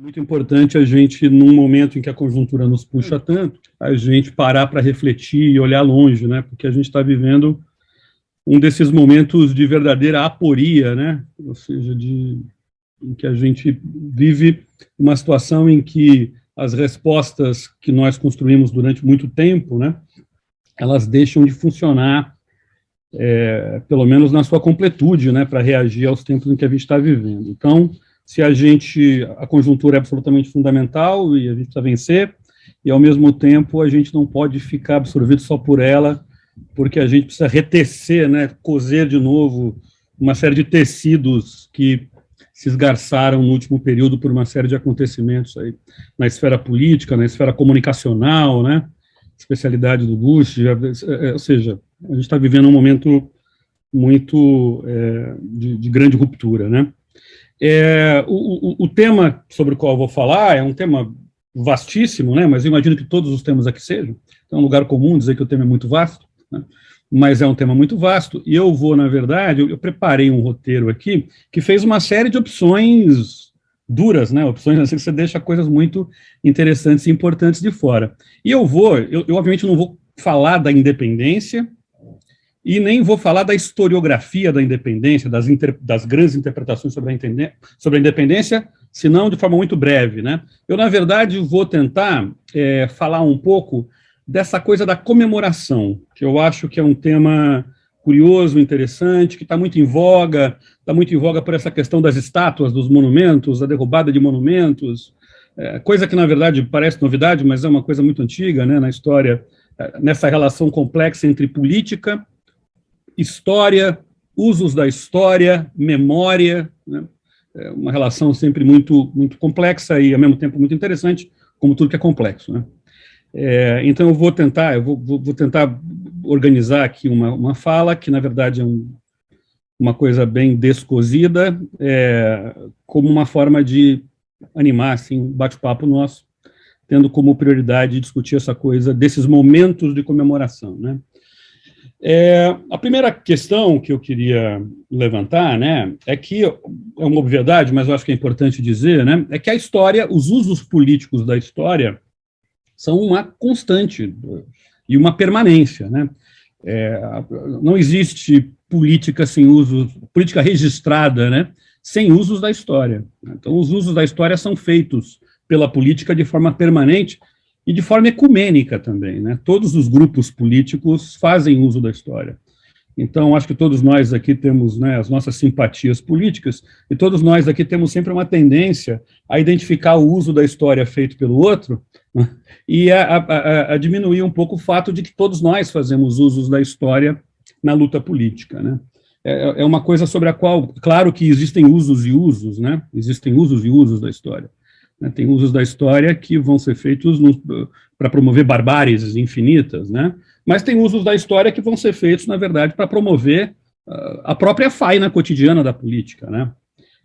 Muito importante a gente, num momento em que a conjuntura nos puxa tanto, a gente parar para refletir e olhar longe, né? Porque a gente está vivendo um desses momentos de verdadeira aporia, né? Ou seja, em que a gente vive uma situação em que as respostas que nós construímos durante muito tempo, né? Elas deixam de funcionar, pelo menos na sua completude, né? Para reagir aos tempos em que a gente está vivendo. Então, se a conjuntura é absolutamente fundamental e a gente precisa vencer, e ao mesmo tempo a gente não pode ficar absorvido só por ela, porque a gente precisa retecer, né, coser de novo uma série de tecidos que se esgarçaram no último período por uma série de acontecimentos aí na esfera política, na esfera comunicacional, né, especialidade do Bush, ou seja, a gente está vivendo um momento muito de grande ruptura, né. O tema sobre o qual eu vou falar é um tema vastíssimo, né, mas eu imagino que todos os temas aqui sejam. Então é um lugar comum dizer que o tema é muito vasto, né, mas é um tema muito vasto, e eu vou, na verdade, eu preparei um roteiro aqui que fez uma série de opções duras, né, opções assim que você deixa coisas muito interessantes e importantes de fora. E eu obviamente não vou falar da independência, e nem vou falar da historiografia da independência, das grandes interpretações sobre a independência, senão de forma muito breve, né? Eu, na verdade, vou tentar falar um pouco dessa coisa da comemoração, que eu acho que é um tema curioso, interessante, que está muito em voga por essa questão das estátuas, dos monumentos, a derrubada de monumentos, coisa que, na verdade, parece novidade, mas é uma coisa muito antiga, né, na história, nessa relação complexa entre política, história, usos da história, memória, né? É uma relação sempre muito, muito complexa e, ao mesmo tempo, muito interessante, como tudo que é complexo, né? Então, eu vou tentar organizar aqui uma fala que, na verdade, é uma coisa bem descosida, como uma forma de animar, assim, um bate-papo nosso, tendo como prioridade discutir essa coisa desses momentos de comemoração, né? A primeira questão que eu queria levantar, né, é que é uma obviedade, mas eu acho que é importante dizer, né, é que a história, os usos políticos da história são uma constante e uma permanência, né? Não existe política sem uso, política registrada, né, sem usos da história. Então, os usos da história são feitos pela política de forma permanente e de forma ecumênica também, né? Todos os grupos políticos fazem uso da história. Então, acho que todos nós aqui temos, né, as nossas simpatias políticas, e todos nós aqui temos sempre uma tendência a identificar o uso da história feito pelo outro, né, e a diminuir um pouco o fato de que todos nós fazemos usos da história na luta política, né? É uma coisa sobre a qual, claro que existem usos e usos, né? Existem usos e usos da história. Tem usos da história que vão ser feitos para promover barbáries infinitas, né? Mas tem usos da história que vão ser feitos, na verdade, para promover a própria faina cotidiana da política, né?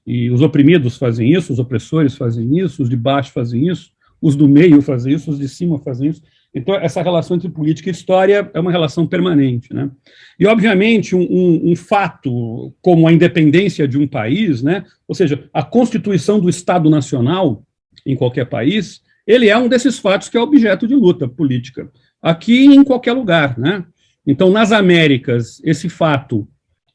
E os oprimidos fazem isso, os opressores fazem isso, os de baixo fazem isso, os do meio fazem isso, os de cima fazem isso. Então, essa relação entre política e história é uma relação permanente, né? E, obviamente, um fato como a independência de um país, né? Ou seja, a constituição do Estado Nacional em qualquer país, ele é um desses fatos que é objeto de luta política, aqui e em qualquer lugar, né? Então, nas Américas, esse fato,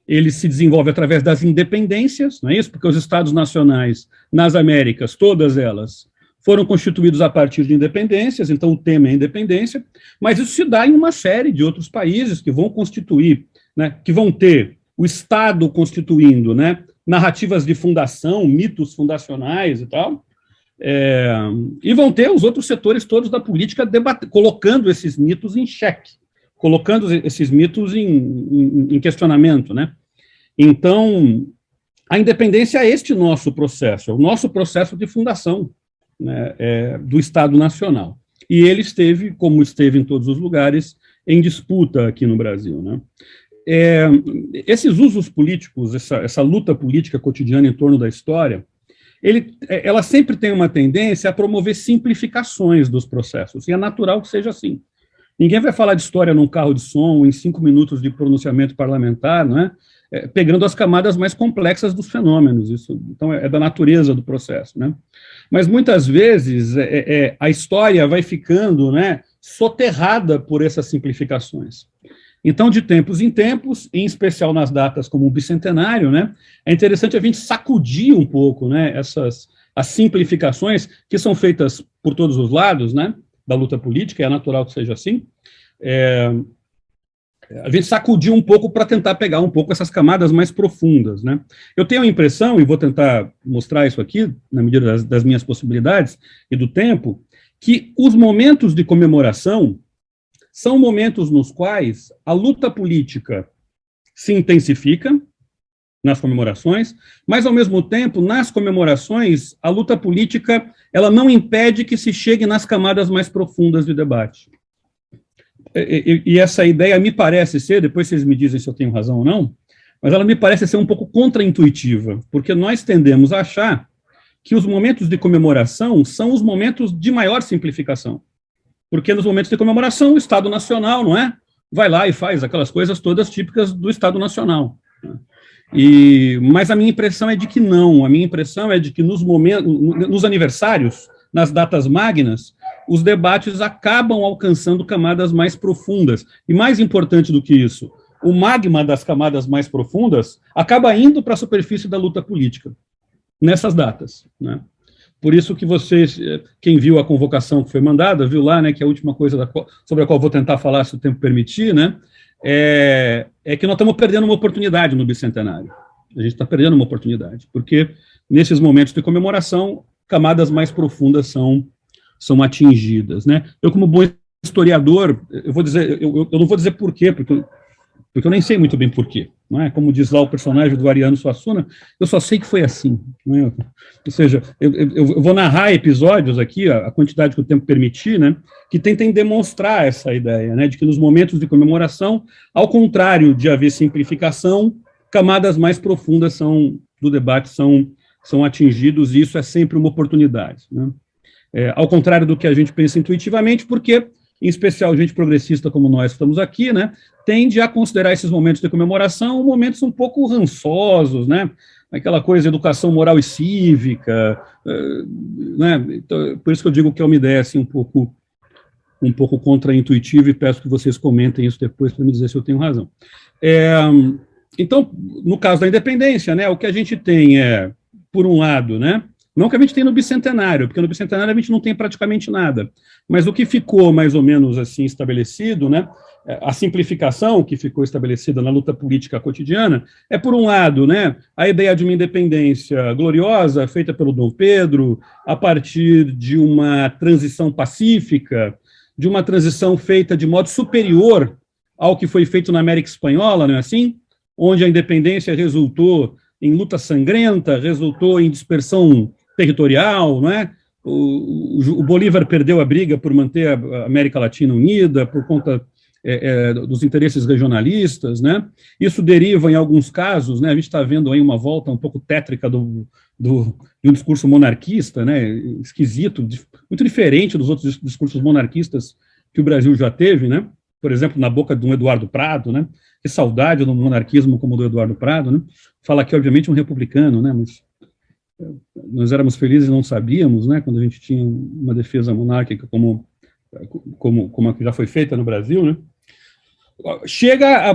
ele se desenvolve através das independências, não é isso? Porque os Estados nacionais, nas Américas, todas elas, foram constituídos a partir de independências, então o tema é a independência, mas isso se dá em uma série de outros países que vão constituir, né, que vão ter o Estado constituindo, né, narrativas de fundação, mitos fundacionais e tal, e vão ter os outros setores todos da política colocando esses mitos em xeque, colocando esses mitos em questionamento, né? Então, a independência é este nosso processo, é o nosso processo de fundação, né, do Estado Nacional. E ele esteve, como esteve em todos os lugares, em disputa aqui no Brasil, né? Esses usos políticos, essa luta política cotidiana em torno da história, ela sempre tem uma tendência a promover simplificações dos processos, e é natural que seja assim. Ninguém vai falar de história num carro de som, em 5 minutos de pronunciamento parlamentar, não é? pegando as camadas mais complexas dos fenômenos. Isso, então, é da natureza do processo, né? Mas, muitas vezes, a história vai ficando, né, soterrada por essas simplificações. Então, de tempos em tempos, em especial nas datas como o bicentenário, né, é interessante a gente sacudir um pouco, né, as simplificações que são feitas por todos os lados, né, da luta política, é natural que seja assim, a gente sacudir um pouco para tentar pegar um pouco essas camadas mais profundas, né. Eu tenho a impressão, e vou tentar mostrar isso aqui, na medida das minhas possibilidades e do tempo, que os momentos de comemoração são momentos nos quais a luta política se intensifica nas comemorações, mas, ao mesmo tempo, nas comemorações, a luta política ela não impede que se chegue nas camadas mais profundas de debate. E essa ideia me parece ser, depois vocês me dizem se eu tenho razão ou não, mas ela me parece ser um pouco contraintuitiva, porque nós tendemos a achar que os momentos de comemoração são os momentos de maior simplificação. Porque nos momentos de comemoração, o Estado Nacional, não é? Vai lá e faz aquelas coisas todas típicas do Estado Nacional. Mas a minha impressão é de que não. A minha impressão é de que nos aniversários, nas datas magnas, os debates acabam alcançando camadas mais profundas. E mais importante do que isso, o magma das camadas mais profundas acaba indo para a superfície da luta política, nessas datas, né? Por isso que vocês, quem viu a convocação que foi mandada, viu lá, né, que a última coisa sobre a qual vou tentar falar, se o tempo permitir, né, é que nós estamos perdendo uma oportunidade no bicentenário. A gente está perdendo uma oportunidade, porque nesses momentos de comemoração, camadas mais profundas são atingidas, né. Eu, como bom historiador, eu não vou dizer por quê, porque eu nem sei muito bem por quê, não é? Como diz lá o personagem do Ariano Suassuna, eu só sei que foi assim, não é? Ou seja, eu vou narrar episódios aqui, a quantidade que o tempo permitir, né, que tentem demonstrar essa ideia, né, de que nos momentos de comemoração, ao contrário de haver simplificação, camadas mais profundas do debate são atingidos, e isso é sempre uma oportunidade, né? Ao contrário do que a gente pensa intuitivamente, porque, em especial, gente progressista como nós estamos aqui, né, tende a considerar esses momentos de comemoração momentos um pouco rançosos, né, aquela coisa de educação moral e cívica, né, então, por isso que eu digo que é uma ideia assim, um pouco contraintuitiva, e peço que vocês comentem isso depois para me dizer se eu tenho razão. Então, no caso da independência, né, o que a gente tem por um lado, né, não que a gente tem no bicentenário, porque no bicentenário a gente não tem praticamente nada, mas o que ficou mais ou menos assim estabelecido, né, a simplificação que ficou estabelecida na luta política cotidiana, por um lado, né, a ideia de uma independência gloriosa, feita pelo Dom Pedro, a partir de uma transição pacífica, de uma transição feita de modo superior ao que foi feito na América Espanhola, não é assim? Onde a independência resultou em luta sangrenta, resultou em dispersão territorial, não é? O Bolívar perdeu a briga por manter a América Latina unida, por conta dos interesses regionalistas, né? Isso deriva, em alguns casos, né? A gente está vendo aí uma volta um pouco tétrica de um discurso monarquista, né? Esquisito, muito diferente dos outros discursos monarquistas que o Brasil já teve, né? Por exemplo, na boca de um Eduardo Prado, né? Que saudade do monarquismo como do Eduardo Prado, né? Fala aqui, obviamente, um republicano, né? Mas nós éramos felizes e não sabíamos, né? Quando a gente tinha uma defesa monárquica como a que já foi feita no Brasil, né? Chega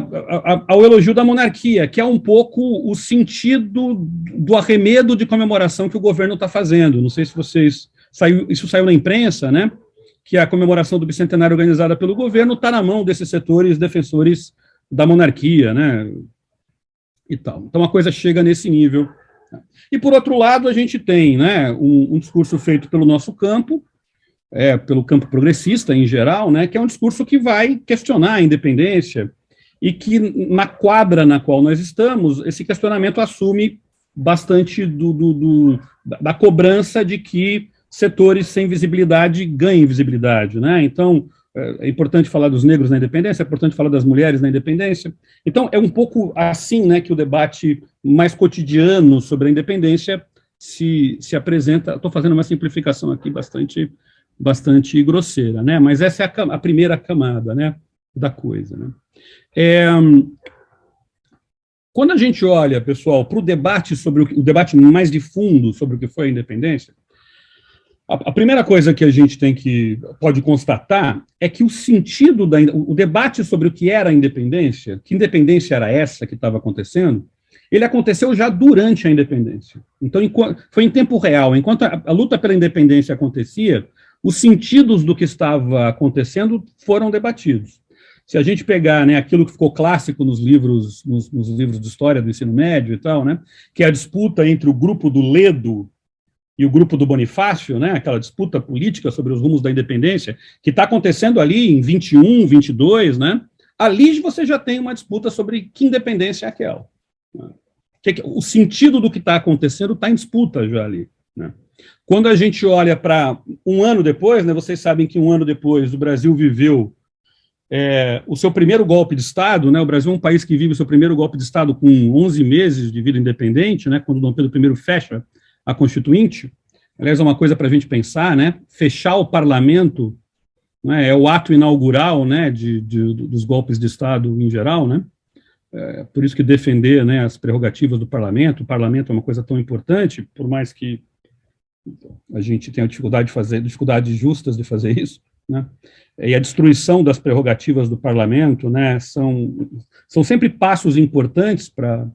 ao elogio da monarquia, que é um pouco o sentido do arremedo de comemoração que o governo está fazendo. Não sei se isso saiu na imprensa, né? Que a comemoração do bicentenário organizada pelo governo está na mão desses setores defensores da monarquia, né? E tal. Então a coisa chega nesse nível. E, por outro lado, a gente tem, né, um discurso feito pelo nosso campo, pelo campo progressista em geral, né, que é um discurso que vai questionar a independência e que, na quadra na qual nós estamos, esse questionamento assume bastante da cobrança de que setores sem visibilidade ganhem visibilidade, né? Então, é importante falar dos negros na independência, é importante falar das mulheres na independência. Então, é um pouco assim, né, que o debate mais cotidiano sobre a independência se apresenta. Estou fazendo uma simplificação aqui bastante grosseira, né? Mas essa é a primeira camada, né, da coisa, né? quando a gente olha, pessoal, para o debate sobre o debate mais de fundo sobre o que foi a independência, a primeira coisa que a gente pode constatar é que o sentido o debate sobre o que era a independência, que independência era essa que estava acontecendo, ele aconteceu já durante a independência. Então, foi em tempo real. Enquanto a luta pela independência acontecia, os sentidos do que estava acontecendo foram debatidos. Se a gente pegar, né, aquilo que ficou clássico nos livros de história do ensino médio e tal, né, que é a disputa entre o grupo do Ledo e o grupo do Bonifácio, né, aquela disputa política sobre os rumos da independência, que está acontecendo ali em 21, 22, né, ali você já tem uma disputa sobre que independência é aquela. Né? O sentido do que está acontecendo está em disputa já ali. Né? Quando a gente olha para um ano depois, né, vocês sabem que um ano depois o Brasil viveu o seu primeiro golpe de Estado, né, o Brasil é um país que vive o seu primeiro golpe de Estado com 11 meses de vida independente, né, quando Dom Pedro I fecha a Constituinte. Aliás, é uma coisa para a gente pensar, né, fechar o parlamento, né, é o ato inaugural, né, dos golpes de Estado em geral, né, por isso que defender, né, as prerrogativas do parlamento, o parlamento é uma coisa tão importante, por mais que a gente tenha dificuldades justas de fazer isso, né, e a destruição das prerrogativas do parlamento, né, são sempre passos importantes para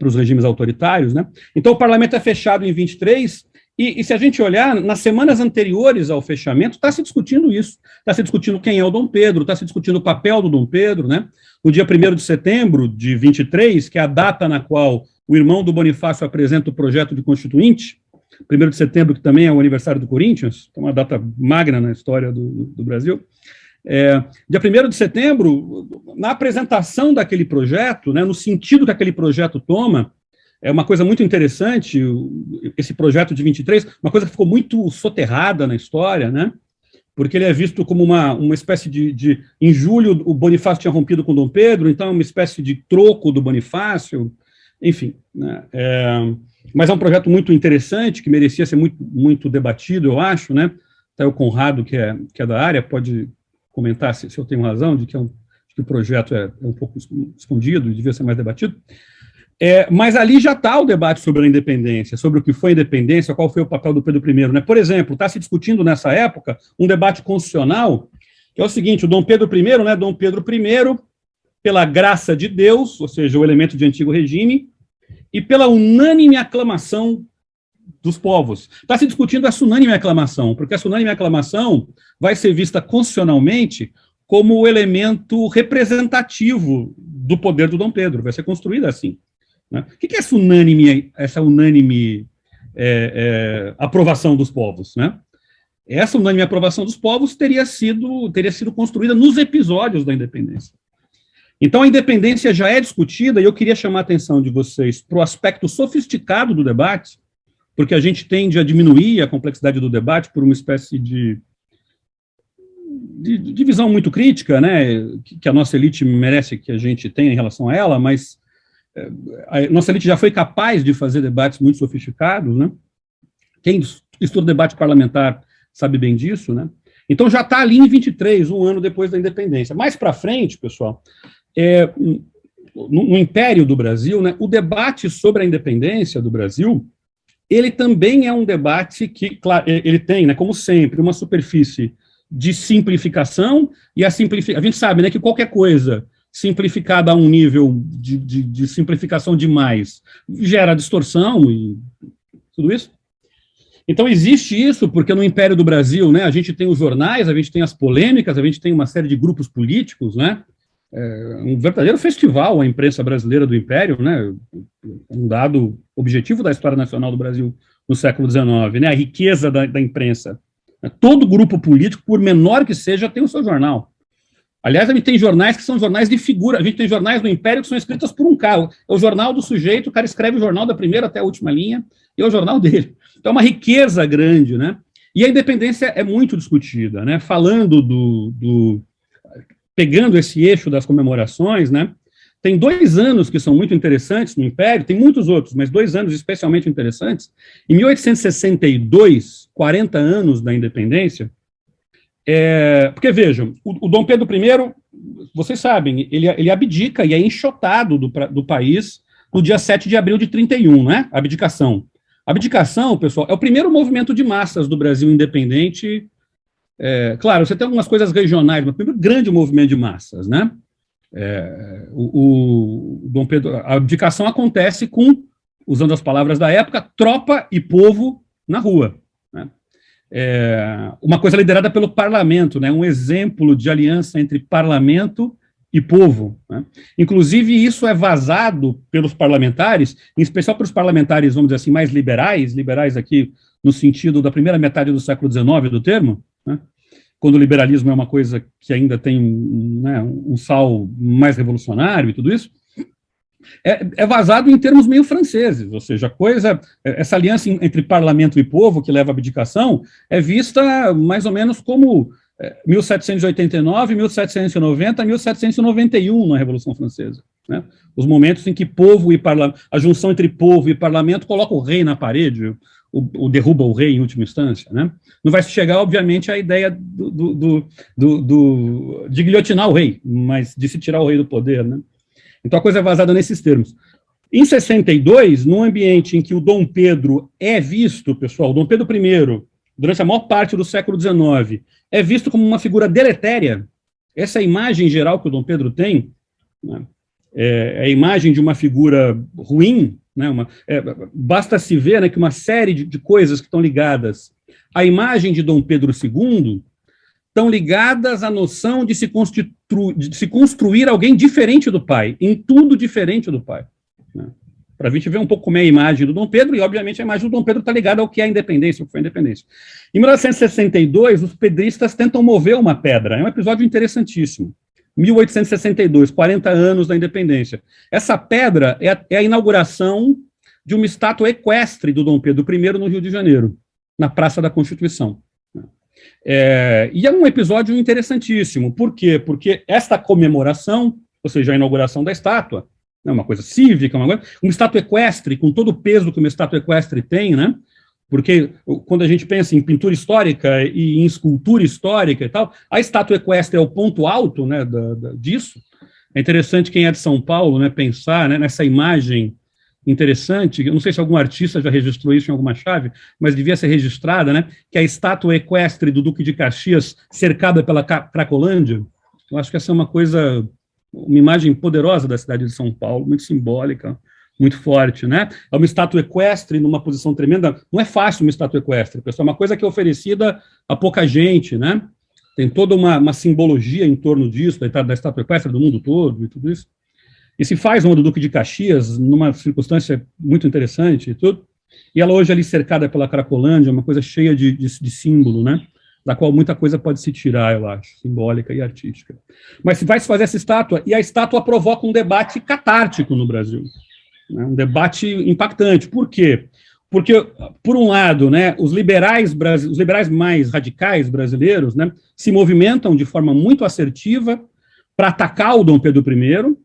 os regimes autoritários, né? Então, o parlamento é fechado em 23, e se a gente olhar, nas semanas anteriores ao fechamento, está se discutindo isso. Está se discutindo quem é o Dom Pedro, está se discutindo o papel do Dom Pedro, né? No dia 1º de setembro de 23, que é a data na qual o irmão do Bonifácio apresenta o projeto de Constituinte, 1º de setembro, que também é o aniversário do Corinthians, é uma data magna na história do Brasil. Dia 1º de setembro, na apresentação daquele projeto, né, no sentido que aquele projeto toma, é uma coisa muito interessante, esse projeto de 23, uma coisa que ficou muito soterrada na história, né, porque ele é visto como uma espécie em julho, o Bonifácio tinha rompido com Dom Pedro, então é uma espécie de troco do Bonifácio, enfim, né, mas é um projeto muito interessante, que merecia ser muito, muito debatido, eu acho, né, até o Conrado, que é da área, pode comentar se eu tenho razão, de que o projeto é um pouco escondido e devia ser mais debatido. Mas ali já está o debate sobre a independência, sobre o que foi a independência, qual foi o papel do Pedro I. Né? Por exemplo, está se discutindo nessa época um debate constitucional, que é o seguinte, o Dom Pedro I, né, Dom Pedro I, pela graça de Deus, ou seja, o elemento de antigo regime, e pela unânime aclamação dos povos. Está se discutindo essa unânime aclamação, porque essa unânime aclamação vai ser vista constitucionalmente como o elemento representativo do poder do Dom Pedro, vai ser construída assim. Né? O que é essa unânime aprovação dos povos? Né? Essa unânime aprovação dos povos teria sido construída nos episódios da independência. Então, a independência já é discutida, e eu queria chamar a atenção de vocês para o aspecto sofisticado do debate, porque a gente tende a diminuir a complexidade do debate por uma espécie de visão muito crítica, né, que a nossa elite merece que a gente tenha em relação a ela, mas a nossa elite já foi capaz de fazer debates muito sofisticados, né? Quem estuda debate parlamentar sabe bem disso, né? Então já está ali em 23, um ano depois da independência. Mais para frente, pessoal, no Império do Brasil, né, o debate sobre a independência do Brasil, ele também é um debate que, claro, ele tem, né, como sempre, uma superfície de simplificação, e a gente sabe, né, que qualquer coisa simplificada a um nível de simplificação demais gera distorção e tudo isso. Então existe isso, porque no Império do Brasil, né, a gente tem os jornais, a gente tem as polêmicas, a gente tem uma série de grupos políticos, né, um verdadeiro festival a imprensa brasileira do Império, né, um dado objetivo da história nacional do Brasil no século XIX, né, a riqueza da imprensa. Todo grupo político, por menor que seja, tem o seu jornal. Aliás, a gente tem jornais que são jornais de figura, a gente tem jornais no Império que são escritos por um cara, é o jornal do sujeito, o cara escreve o jornal da primeira até a última linha, e é o jornal dele. Então, é uma riqueza grande, né? E a independência é muito discutida, né? Falando pegando esse eixo das comemorações, né? Tem 2 anos que são muito interessantes no Império, tem muitos outros, mas 2 anos especialmente interessantes. Em 1862, 40 anos da independência, Porque, vejam, o Dom Pedro I, vocês sabem, ele abdica e é enxotado do país no dia 7 de abril de 31, né? Abdicação. Abdicação, pessoal, é o primeiro movimento de massas do Brasil independente. Claro, você tem algumas coisas regionais, mas o primeiro grande movimento de massas, né? O Dom Pedro, a abdicação acontece com, usando as palavras da época, tropa e povo na rua, né? Uma coisa liderada pelo parlamento, né? Um exemplo de aliança entre parlamento e povo, né? Inclusive, isso é vazado pelos parlamentares, em especial pelos parlamentares, vamos dizer assim, mais liberais aqui no sentido da primeira metade do século XIX do termo, né? Quando o liberalismo é uma coisa que ainda tem, né, um sal mais revolucionário e tudo isso, é vazado em termos meio franceses, ou seja, essa aliança entre parlamento e povo, que leva à abdicação, é vista mais ou menos como 1789, 1790, 1791 na Revolução Francesa, né? Os momentos em que povo e parlamento, a junção entre povo e parlamento coloca o rei na parede, ou derruba o rei em última instância, né? Não vai se chegar, obviamente, à ideia de guilhotinar o rei, mas de se tirar o rei do poder, né? Então a coisa é vazada nesses termos. Em 62, num ambiente em que o Dom Pedro é visto, pessoal, o Dom Pedro I, durante a maior parte do século XIX, é visto como uma figura deletéria. Essa é a imagem geral que o Dom Pedro tem, né? É a imagem de uma figura ruim, né? Basta se ver, né, que uma série de coisas que estão ligadas à imagem de Dom Pedro II estão ligadas à noção de se construir alguém diferente do pai, em tudo diferente do pai, né? Para a gente ver um pouco como é a imagem do Dom Pedro, e obviamente a imagem do Dom Pedro está ligada ao que é a independência, o que foi a independência. Em 1962, os pedristas tentam mover uma pedra, é um episódio interessantíssimo. 1862, 40 anos da independência. Essa pedra é a inauguração de uma estátua equestre do Dom Pedro I no Rio de Janeiro, na Praça da Constituição. E é um episódio interessantíssimo. Por quê? Porque esta comemoração, ou seja, a inauguração da estátua, é uma coisa cívica, uma estátua equestre, com todo o peso que uma estátua equestre tem, né? Porque quando a gente pensa em pintura histórica e em escultura histórica e tal, a estátua equestre é o ponto alto, né, disso. É interessante quem é de São Paulo, né, pensar, né, nessa imagem interessante. Eu não sei se algum artista já registrou isso em alguma chave, mas devia ser registrada, né, que é a estátua equestre do Duque de Caxias cercada pela Cracolândia. Eu acho que essa é uma imagem poderosa da cidade de São Paulo, muito simbólica, muito forte, né? É uma estátua equestre numa posição tremenda. Não é fácil uma estátua equestre, pessoal. É uma coisa que é oferecida a pouca gente, né? Tem toda uma simbologia em torno disso, da estátua equestre do mundo todo e tudo isso. E se faz uma do Duque de Caxias, numa circunstância muito interessante e tudo. E ela hoje ali cercada pela Cracolândia, uma coisa cheia de símbolo, né? Da qual muita coisa pode se tirar, eu acho, simbólica e artística. Mas vai se fazer essa estátua, e a estátua provoca um debate catártico no Brasil. Um debate impactante. Por quê? Porque, por um lado, né, os liberais mais radicais brasileiros, né, se movimentam de forma muito assertiva para atacar o Dom Pedro I,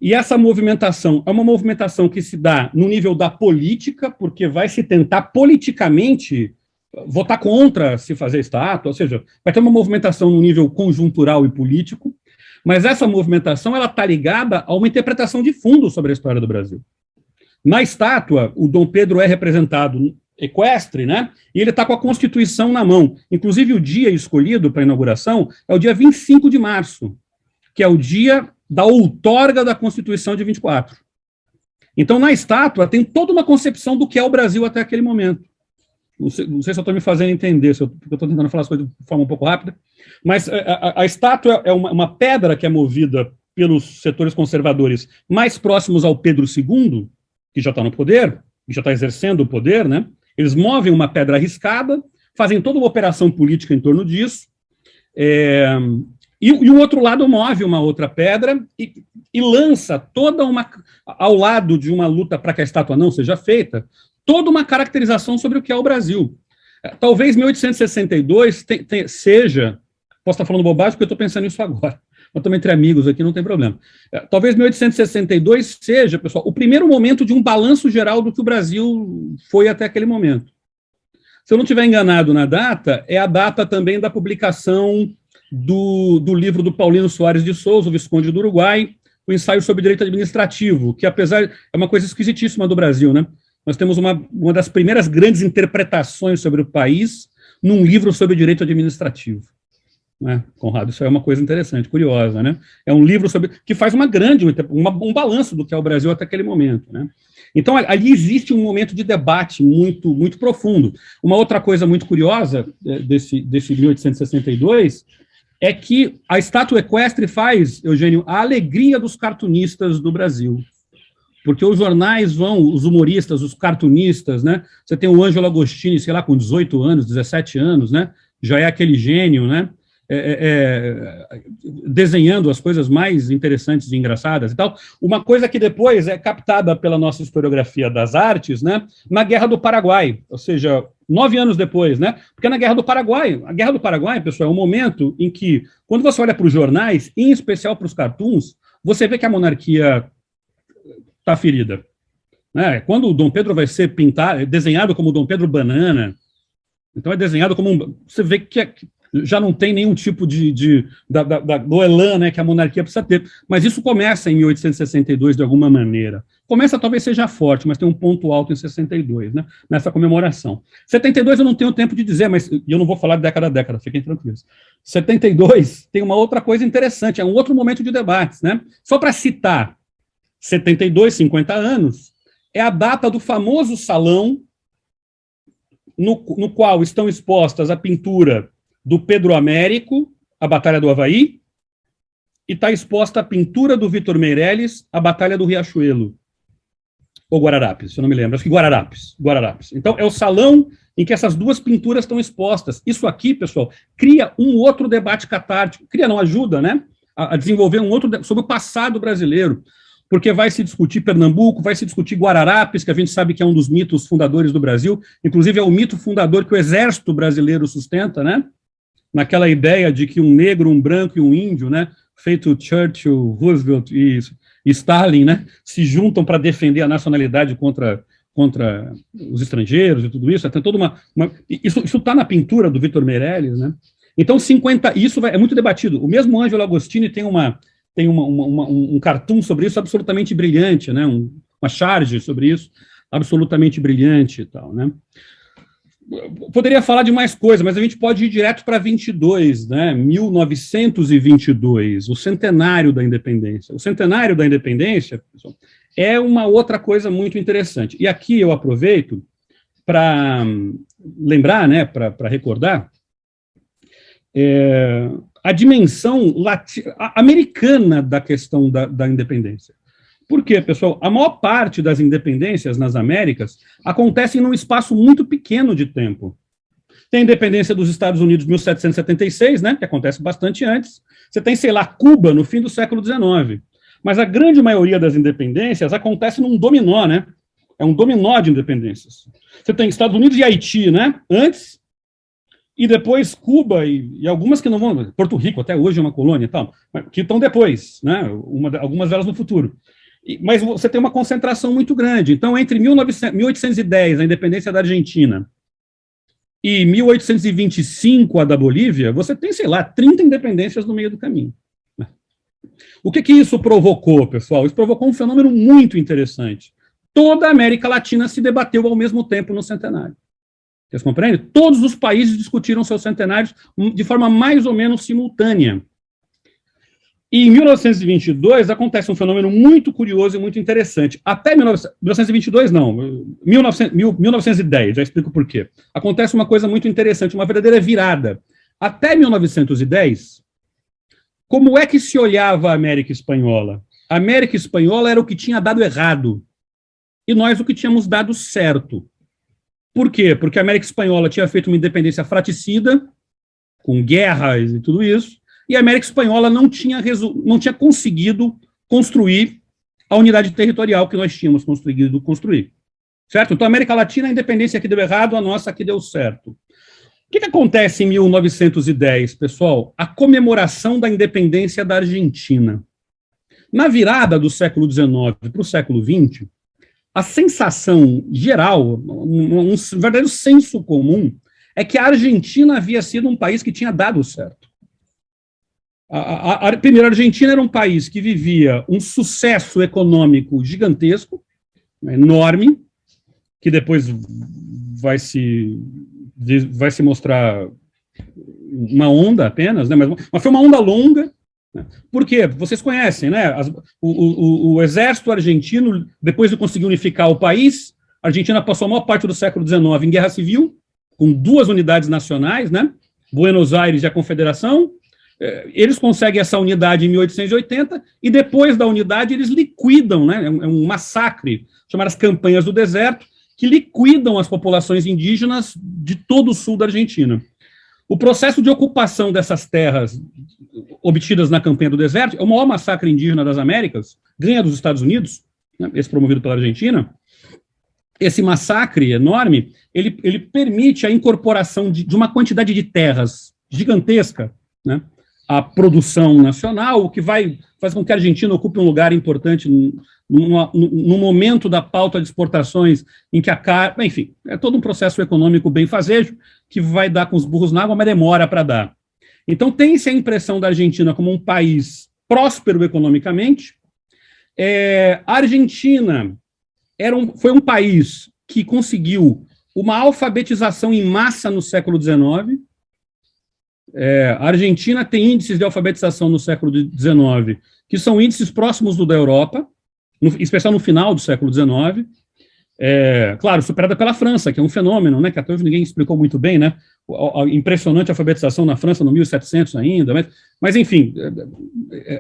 e essa movimentação é uma movimentação que se dá no nível da política, porque vai se tentar politicamente votar contra se fazer estátua, ou seja, vai ter uma movimentação no nível conjuntural e político, mas essa movimentação ela está ligada a uma interpretação de fundo sobre a história do Brasil. Na estátua, o Dom Pedro é representado equestre, né? E ele está com a Constituição na mão. Inclusive, o dia escolhido para a inauguração é o dia 25 de março, que é o dia da outorga da Constituição de 24. Então, na estátua, tem toda uma concepção do que é o Brasil até aquele momento. Não sei se eu estou me fazendo entender, porque eu estou tentando falar as coisas de forma um pouco rápida, mas a estátua é uma pedra que é movida pelos setores conservadores mais próximos ao Pedro II, que já está no poder, que já está exercendo o poder, né? Eles movem uma pedra arriscada, fazem toda uma operação política em torno disso, e o outro lado move uma outra pedra e lança toda ao lado de uma luta para que a estátua não seja feita, toda uma caracterização sobre o que é o Brasil. Talvez 1862 seja, posso estar falando bobagem porque eu estou pensando nisso agora, mas também entre amigos aqui não tem problema. Talvez 1862 seja, pessoal, o primeiro momento de um balanço geral do que o Brasil foi até aquele momento. Se eu não estiver enganado na data, é a data também da publicação do livro do Paulino Soares de Souza, o Visconde do Uruguai, o Ensaio sobre Direito Administrativo, que apesar, é uma coisa esquisitíssima do Brasil, né? Nós temos uma das primeiras grandes interpretações sobre o país num livro sobre direito administrativo. Né, Conrado, isso é uma coisa interessante, curiosa, né? É um livro sobre que faz um balanço do que é o Brasil até aquele momento, né? Então, ali existe um momento de debate muito, muito profundo. Uma outra coisa muito curiosa desse 1862 é que a estátua equestre faz, Eugênio, a alegria dos cartunistas do Brasil. Porque os jornais os humoristas, os cartunistas, né? Você tem o Ângelo Agostini, sei lá, com 18 anos, 17 anos, né? Já é aquele gênio, né? Desenhando as coisas mais interessantes e engraçadas e tal. Uma coisa que depois é captada pela nossa historiografia das artes, né, na Guerra do Paraguai, ou seja, 9 anos depois, né, porque na Guerra do Paraguai, a Guerra do Paraguai, pessoal, é um momento em que, quando você olha para os jornais, em especial para os cartoons, você vê que a monarquia está ferida. Né? Quando o Dom Pedro vai ser desenhado como Dom Pedro Banana, então é desenhado como você vê que já não tem nenhum tipo do elan, né, que a monarquia precisa ter. Mas isso começa em 1862, de alguma maneira. Começa, talvez seja forte, mas tem um ponto alto em 62, né, nessa comemoração. 72 eu não tenho tempo de dizer, mas eu não vou falar de década a década, fiquem tranquilos. 72 tem uma outra coisa interessante, é um outro momento de debates, né? Só para citar, 72, 50 anos, é a data do famoso salão no qual estão expostas a pintura do Pedro Américo, a Batalha do Avaí, e está exposta a pintura do Vitor Meirelles, a Batalha do Riachuelo. Ou Guararapes, se eu não me lembro, acho que Guararapes. Então, é o salão em que essas duas pinturas estão expostas. Isso aqui, pessoal, cria um outro debate catártico. Ajuda, né, a desenvolver um outro sobre o passado brasileiro. Porque vai se discutir Pernambuco, vai se discutir Guararapes, que a gente sabe que é um dos mitos fundadores do Brasil, inclusive é o mito fundador que o exército brasileiro sustenta, né? Naquela ideia de que um negro, um branco e um índio, né, feito Churchill, Roosevelt e Stalin, né, se juntam para defender a nacionalidade contra os estrangeiros e tudo isso. Tem toda isso está na pintura do Vitor Meirelles, né? Então, isso é muito debatido. O mesmo Ângelo Agostini tem um cartoon sobre isso absolutamente brilhante, né, uma charge sobre isso absolutamente brilhante e tal, né? Poderia falar de mais coisas, mas a gente pode ir direto para 22, né? 1922, o centenário da independência. O centenário da independência, pessoal, é uma outra coisa muito interessante. E aqui eu aproveito para lembrar, né, para recordar, a dimensão americana da questão da independência. Por quê, pessoal? A maior parte das independências nas Américas acontecem num espaço muito pequeno de tempo. Tem a independência dos Estados Unidos em 1776, né, que acontece bastante antes. Você tem, sei lá, Cuba no fim do século XIX. Mas a grande maioria das independências acontece num dominó, né? É um dominó de independências. Você tem Estados Unidos e Haiti, né, antes, e depois Cuba e algumas que não vão... Porto Rico até hoje é uma colônia e tal, que estão depois, né, algumas delas no futuro. Mas você tem uma concentração muito grande. Então, entre 1810, a independência da Argentina, e 1825, a da Bolívia, você tem, sei lá, 30 independências no meio do caminho. O que isso provocou, pessoal? Isso provocou um fenômeno muito interessante. Toda a América Latina se debateu ao mesmo tempo no centenário. Vocês compreendem? Todos os países discutiram seus centenários de forma mais ou menos simultânea. E em 1922 acontece um fenômeno muito curioso e muito interessante. Até 1922, não, 1910, já explico por quê. Acontece uma coisa muito interessante, uma verdadeira virada. Até 1910, como é que se olhava a América Espanhola? A América Espanhola era o que tinha dado errado, e nós o que tínhamos dado certo. Por quê? Porque a América Espanhola tinha feito uma independência fraticida, com guerras e tudo isso, e a América Espanhola não tinha conseguido construir a unidade territorial que nós tínhamos conseguido construir. Certo? Então, a América Latina, a independência aqui deu errado, a nossa aqui deu certo. O que acontece em 1910, pessoal? A comemoração da independência da Argentina. Na virada do século XIX para o século XX, a sensação geral, um verdadeiro senso comum, é que a Argentina havia sido um país que tinha dado certo. Primeiro, a Argentina era um país que vivia um sucesso econômico gigantesco, enorme, que depois vai se mostrar uma onda apenas, né? Mas foi uma onda longa. Por quê? Vocês conhecem, né? O exército argentino, depois de conseguir unificar o país, a Argentina passou a maior parte do século XIX em guerra civil, com 2 unidades nacionais, né? Buenos Aires e a Confederação. Eles conseguem essa unidade em 1880 e depois da unidade eles liquidam, né? É um massacre, chamadas Campanhas do Deserto, que liquidam as populações indígenas de todo o sul da Argentina. O processo de ocupação dessas terras obtidas na Campanha do Deserto é o maior massacre indígena das Américas, ganha dos Estados Unidos, né, esse promovido pela Argentina. Esse massacre enorme, ele permite a incorporação de uma quantidade de terras gigantesca, né, à produção nacional, o que faz com que a Argentina ocupe um lugar importante no momento da pauta de exportações, em que a carne, enfim, é todo um processo econômico bem-fazejo, que vai dar com os burros na água, mas demora para dar. Então, tem-se a impressão da Argentina como um país próspero economicamente. A Argentina foi um país que conseguiu uma alfabetização em massa no século XIX. A Argentina tem índices de alfabetização no século XIX que são índices próximos do da Europa, em especial no final do século XIX. Claro, superada pela França, que é um fenômeno, né, que até hoje ninguém explicou muito bem, né, a impressionante alfabetização na França no 1700 ainda, mas enfim,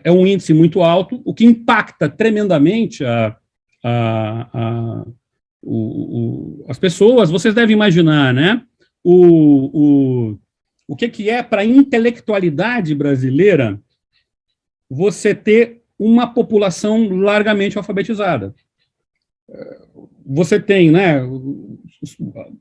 é um índice muito alto, o que impacta tremendamente as pessoas. Vocês devem imaginar, né, o que é para a intelectualidade brasileira você ter uma população largamente alfabetizada. Você tem, né,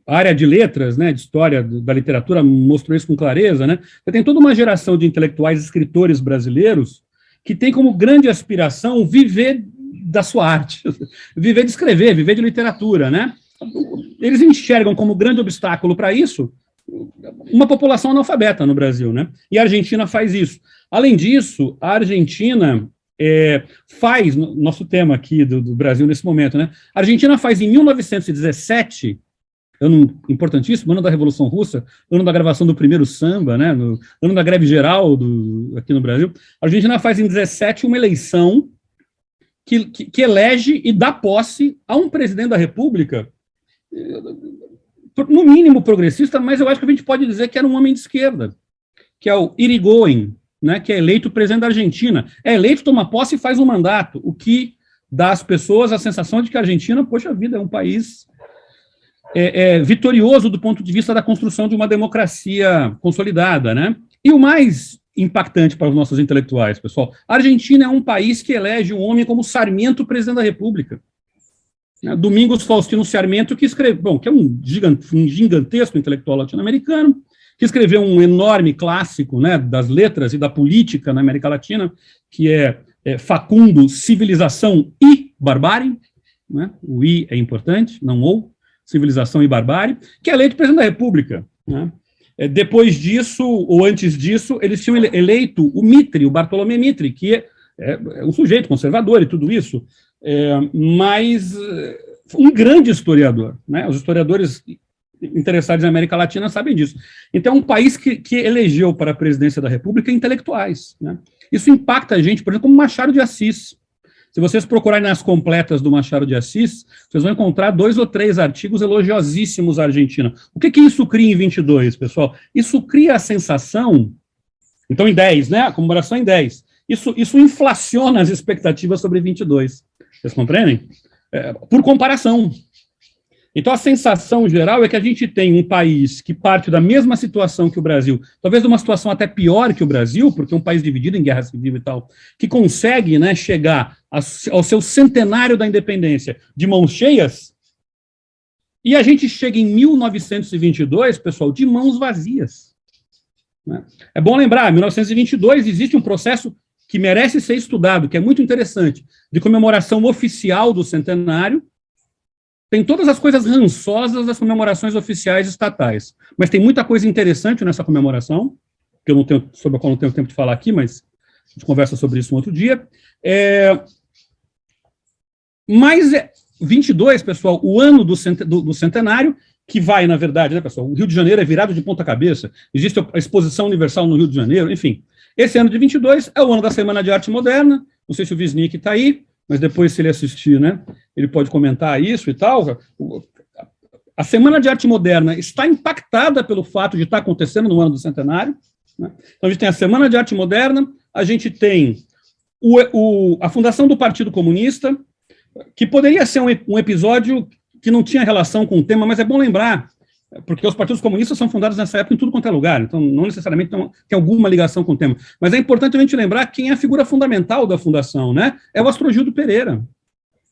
a área de letras, né, de história da literatura mostrou isso com clareza, né? Você tem toda uma geração de intelectuais, escritores brasileiros que tem como grande aspiração viver da sua arte, viver de escrever, viver de literatura, né? Eles enxergam como grande obstáculo para isso uma população analfabeta no Brasil, né? E a Argentina faz isso. Além disso, a Argentina faz, nosso tema aqui do Brasil nesse momento, né? A Argentina faz em 1917, importantíssimo, ano da Revolução Russa, ano da gravação do primeiro samba, né? Ano da greve geral aqui no Brasil. A Argentina faz em 17 uma eleição que elege e dá posse a um presidente da República, no mínimo progressista, mas eu acho que a gente pode dizer que era um homem de esquerda, que é o Irigoyen, né, que é eleito presidente da Argentina. É eleito, toma posse e faz um mandato, o que dá às pessoas a sensação de que a Argentina, poxa vida, é um país vitorioso do ponto de vista da construção de uma democracia consolidada, né? E o mais impactante para os nossos intelectuais, pessoal, a Argentina é um país que elege um homem como Sarmiento presidente da República. Domingos Faustino Sarmiento, que é um gigantesco intelectual latino-americano, que escreveu um enorme clássico, né, das letras e da política na América Latina, que é Facundo, Civilização e Barbárie, né? O I é importante, não ou, Civilização e Barbárie, que é eleito presidente da República, né? Depois disso, ou antes disso, eles tinham eleito o Mitre, o Bartolomé Mitre, que é um sujeito conservador e tudo isso, mas um grande historiador, né? Os historiadores interessados em América Latina sabem disso. Então, é um país que elegeu para a presidência da República intelectuais, né? Isso impacta a gente, por exemplo, como Machado de Assis. Se vocês procurarem nas completas do Machado de Assis, vocês vão encontrar 2 ou 3 artigos elogiosíssimos à Argentina. O que isso cria em 22, pessoal? Isso cria a sensação, então em 10, né? A comemoração em 10. Isso inflaciona as expectativas sobre 22. Vocês compreendem? Por comparação. Então, a sensação geral é que a gente tem um país que parte da mesma situação que o Brasil, talvez de uma situação até pior que o Brasil, porque é um país dividido em guerra civil e tal, que consegue, né, chegar ao seu centenário da independência de mãos cheias, e a gente chega em 1922, pessoal, de mãos vazias. Né? É bom lembrar, em 1922 existe um processo que merece ser estudado, que é muito interessante, de comemoração oficial do centenário, tem todas as coisas rançosas das comemorações oficiais estatais, mas tem muita coisa interessante nessa comemoração, que eu não tenho, sobre a qual não tenho tempo de falar aqui, mas a gente conversa sobre isso um outro dia. Mas 22, pessoal, o ano do centenário, que vai, na verdade, né, pessoal, o Rio de Janeiro é virado de ponta cabeça, existe a Exposição Universal no Rio de Janeiro, enfim. Esse ano de 22 é o ano da Semana de Arte Moderna, não sei se o Wisnik está aí, mas depois, se ele assistir, né, ele pode comentar isso e tal. A Semana de Arte Moderna está impactada pelo fato de estar acontecendo no ano do centenário, né? Então, a gente tem a Semana de Arte Moderna, a gente tem a fundação do Partido Comunista, que poderia ser um episódio que não tinha relação com o tema, mas é bom lembrar, porque os partidos comunistas são fundados nessa época em tudo quanto é lugar, então não necessariamente tem alguma ligação com o tema. Mas é importante a gente lembrar quem é a figura fundamental da fundação, né? É o Astrogildo Pereira,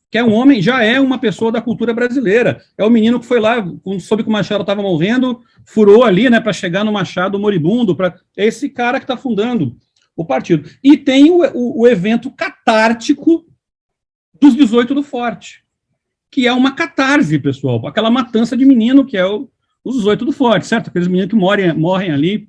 que é um homem, já é uma pessoa da cultura brasileira. É o menino que foi lá, soube que o Machado estava morrendo, furou ali, né, para chegar no Machado moribundo. É esse cara que está fundando o partido. E tem o evento catártico dos 18 do Forte, que é uma catarse, pessoal. Aquela matança de menino que é os 18 do Forte, certo? Aqueles meninos que morrem ali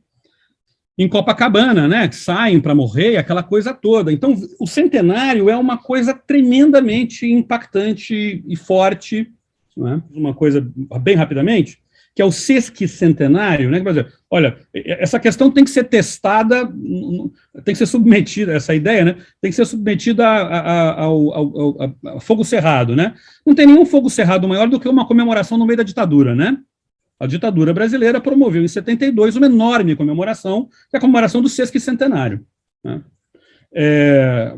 em Copacabana, né, que saem para morrer, aquela coisa toda. Então, o centenário é uma coisa tremendamente impactante e forte, né? Uma coisa, bem rapidamente, que é o sesquicentenário, né, olha, essa questão tem que ser testada, tem que ser submetida, essa ideia, né, tem que ser submetida a fogo cerrado, né? Não tem nenhum fogo cerrado maior do que uma comemoração no meio da ditadura, né? A ditadura brasileira promoveu em 72 uma enorme comemoração, que é a comemoração do sesquicentenário, né?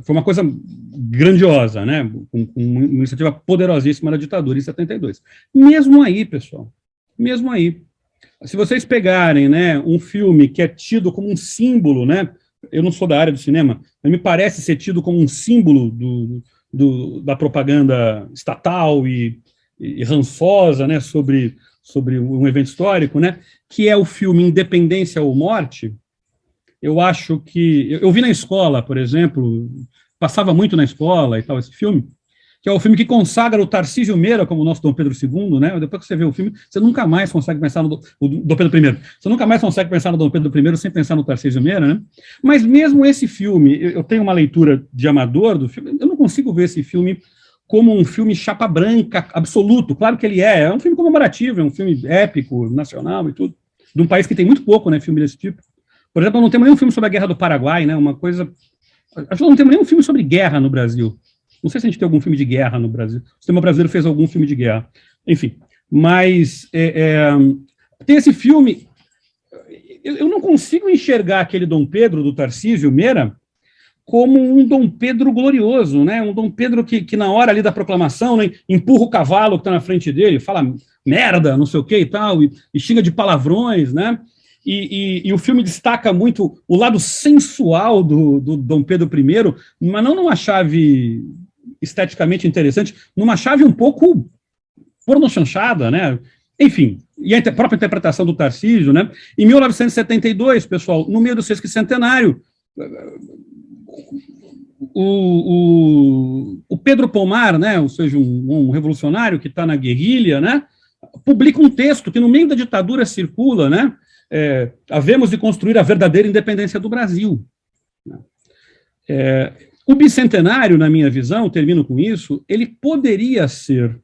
Foi uma coisa grandiosa, né? Com uma iniciativa poderosíssima da ditadura em 72. Mesmo aí, pessoal, mesmo aí, se vocês pegarem, né, um filme que é tido como um símbolo, né? Eu não sou da área do cinema, mas me parece ser tido como um símbolo da propaganda estatal e rançosa, né, sobre um evento histórico, né, que é o filme Independência ou Morte. Eu acho que... Eu vi na escola, por exemplo, passava muito na escola e tal, esse filme, que é o filme que consagra o Tarcísio Meira como o nosso Dom Pedro II, né? Depois que você vê o filme, você nunca mais consegue pensar no Dom Pedro I. Você nunca mais consegue pensar no Dom Pedro I sem pensar no Tarcísio Meira, né? Mas mesmo esse filme, eu tenho uma leitura de amador do filme, eu não consigo ver esse filme como um filme chapa branca absoluto. Claro que ele é um filme comemorativo, é um filme épico, nacional e tudo, de um país que tem muito pouco, né, filme desse tipo. Por exemplo, não temos nenhum filme sobre a Guerra do Paraguai, né, uma coisa... Acho que não temos nenhum filme sobre guerra no Brasil. Não sei se a gente tem algum filme de guerra no Brasil. O sistema brasileiro fez algum filme de guerra. Enfim, mas tem esse filme... Eu não consigo enxergar aquele Dom Pedro do Tarcísio Meira como um Dom Pedro glorioso, né? Um Dom Pedro que na hora ali da proclamação, né, empurra o cavalo que está na frente dele, fala merda, não sei o que e tal, e xinga de palavrões, né? E o filme destaca muito o lado sensual do Dom Pedro I, mas não numa chave esteticamente interessante, numa chave um pouco pornochanchada, né? Enfim, e a própria interpretação do Tarcísio, né? Em 1972, pessoal, no meio do sesquicentenário, o Pedro Pomar, né, ou seja, um revolucionário que está na guerrilha, né, publica um texto que no meio da ditadura circula, né, havemos de construir a verdadeira independência do Brasil. O bicentenário, na minha visão, termino com isso, ele poderia ser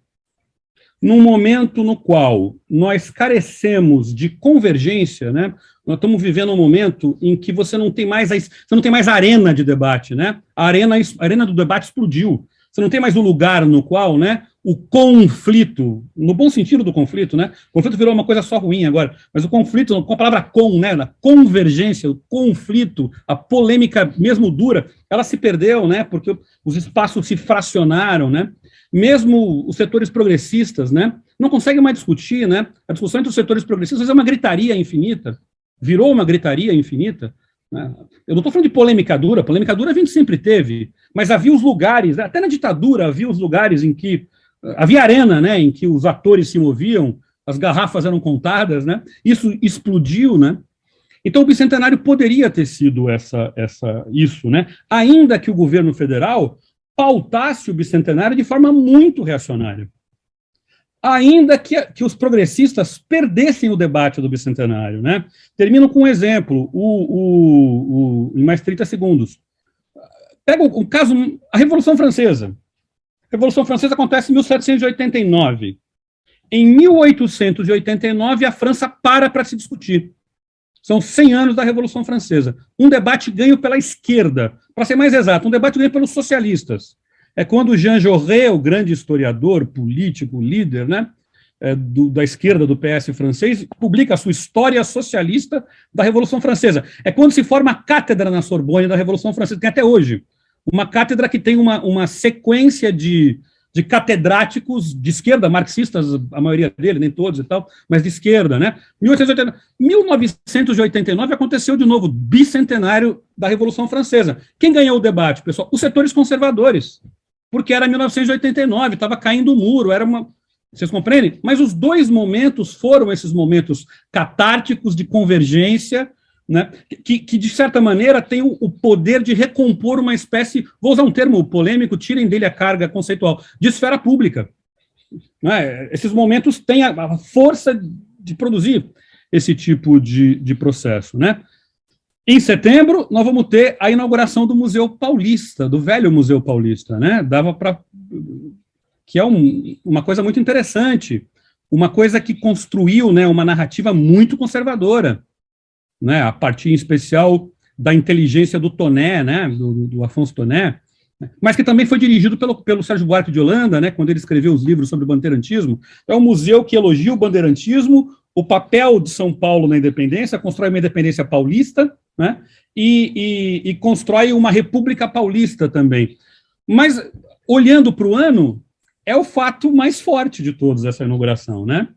num momento no qual nós carecemos de convergência, né? Nós estamos vivendo um momento em que você não tem mais a arena de debate, né? A arena do debate explodiu. Você não tem mais o lugar no qual, né, o conflito, no bom sentido do conflito, né? O conflito virou uma coisa só ruim agora, mas o conflito, com a palavra né, a convergência, o conflito, a polêmica mesmo dura, ela se perdeu, né? Porque os espaços se fracionaram, né? Mesmo os setores progressistas, né, não conseguem mais discutir, né? A discussão entre os setores progressistas é uma gritaria infinita, virou uma gritaria infinita, né? Eu não estou falando de polêmica dura a gente sempre teve, mas havia os lugares, até na ditadura havia os lugares em que havia arena, né, em que os atores se moviam, as garrafas eram contadas, né? Isso explodiu, né? Então o bicentenário poderia ter sido isso, né? Ainda que o governo federal pautasse o bicentenário de forma muito reacionária. ainda que os progressistas perdessem o debate do bicentenário, né? Termino com um exemplo, em mais 30 segundos. Pega o caso, a Revolução Francesa. A Revolução Francesa acontece em 1789. Em 1889, a França para se discutir. São 100 anos da Revolução Francesa. Um debate ganho pela esquerda. Para ser mais exato, um debate ganho pelos socialistas. É quando Jean Jaurès, o grande historiador, político, líder, né, da esquerda do PS francês, publica a sua História Socialista da Revolução Francesa. É quando se forma a cátedra na Sorbonne da Revolução Francesa, tem até hoje. Uma cátedra que tem uma sequência de catedráticos de esquerda, marxistas, a maioria deles, nem todos e tal, mas de esquerda, né? 1989 aconteceu de novo, bicentenário da Revolução Francesa. Quem ganhou o debate, pessoal? Os setores conservadores, porque era 1989, estava caindo o muro, era uma... Vocês compreendem? Mas os dois momentos foram esses momentos catárticos de convergência, né, que de certa maneira tem o poder de recompor uma espécie, vou usar um termo polêmico, tirem dele a carga conceitual, de esfera pública. Né? Esses momentos têm a força de produzir esse tipo de processo. Né? Em setembro, nós vamos ter a inauguração do Museu Paulista, do velho Museu Paulista. Né? Dava para... que é uma coisa muito interessante, uma coisa que construiu, né, uma narrativa muito conservadora, né, a partir em especial da inteligência do Toné, né, do Afonso Toné, mas que também foi dirigido pelo Sérgio Buarque de Holanda, né, quando ele escreveu os livros sobre o bandeirantismo. É um museu que elogia o bandeirantismo, o papel de São Paulo na independência, constrói uma independência paulista, né, e constrói uma república paulista também. Mas, olhando para o ano, é o fato mais forte de todos, essa inauguração, né?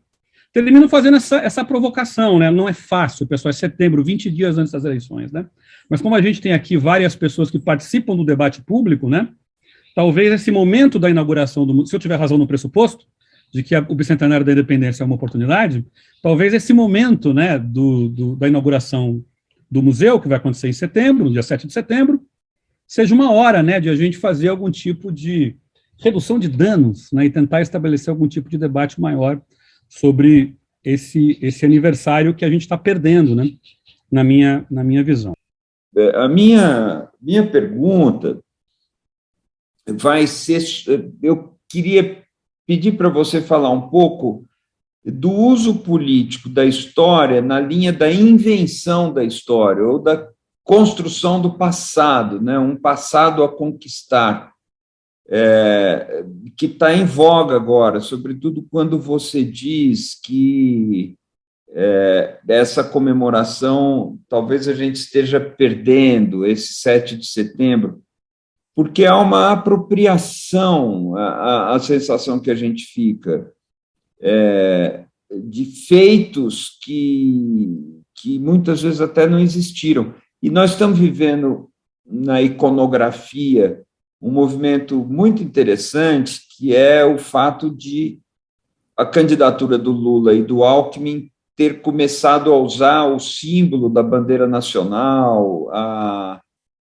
Termino fazendo essa provocação, né? Não é fácil, pessoal, é setembro, 20 dias antes das eleições, né? Mas como a gente tem aqui várias pessoas que participam do debate público, né? Talvez esse momento da inauguração do... Se eu tiver razão no pressuposto, de que o bicentenário da independência é uma oportunidade, talvez esse momento, né, da inauguração do museu, que vai acontecer em setembro, no dia 7 de setembro, seja uma hora, né, de a gente fazer algum tipo de redução de danos, né, e tentar estabelecer algum tipo de debate maior sobre esse aniversário que a gente está perdendo, né, na minha visão. A minha pergunta vai ser... Eu queria pedir para você falar um pouco do uso político da história na linha da invenção da história, ou da construção do passado, né, um passado a conquistar, que está em voga agora, sobretudo quando você diz que essa comemoração, talvez a gente esteja perdendo esse 7 de setembro, porque há uma apropriação, a sensação que a gente fica, de feitos que muitas vezes até não existiram. E nós estamos vivendo na iconografia um movimento muito interessante, que é o fato de a candidatura do Lula e do Alckmin ter começado a usar o símbolo da bandeira nacional,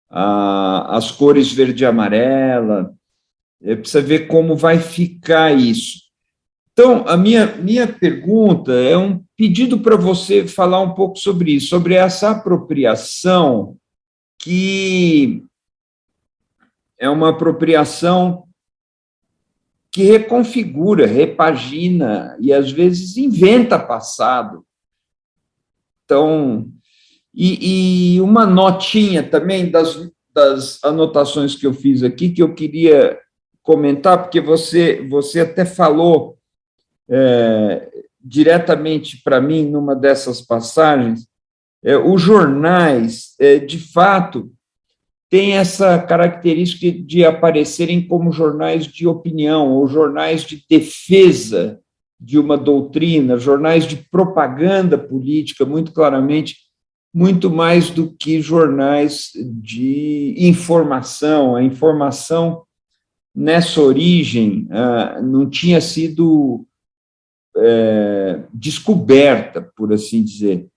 as cores verde e amarela. Precisa ver como vai ficar isso. Então, a minha pergunta é um pedido para você falar um pouco sobre isso, sobre essa apropriação que é uma apropriação que reconfigura, repagina e, às vezes, inventa passado. Então, e uma notinha também das anotações que eu fiz aqui, que eu queria comentar, porque você até falou diretamente para mim, numa dessas passagens, os jornais, de fato, têm essa característica de aparecerem como jornais de opinião, ou jornais de defesa de uma doutrina, jornais de propaganda política, muito claramente, muito mais do que jornais de informação. A informação, nessa origem, não tinha sido descoberta, por assim dizer.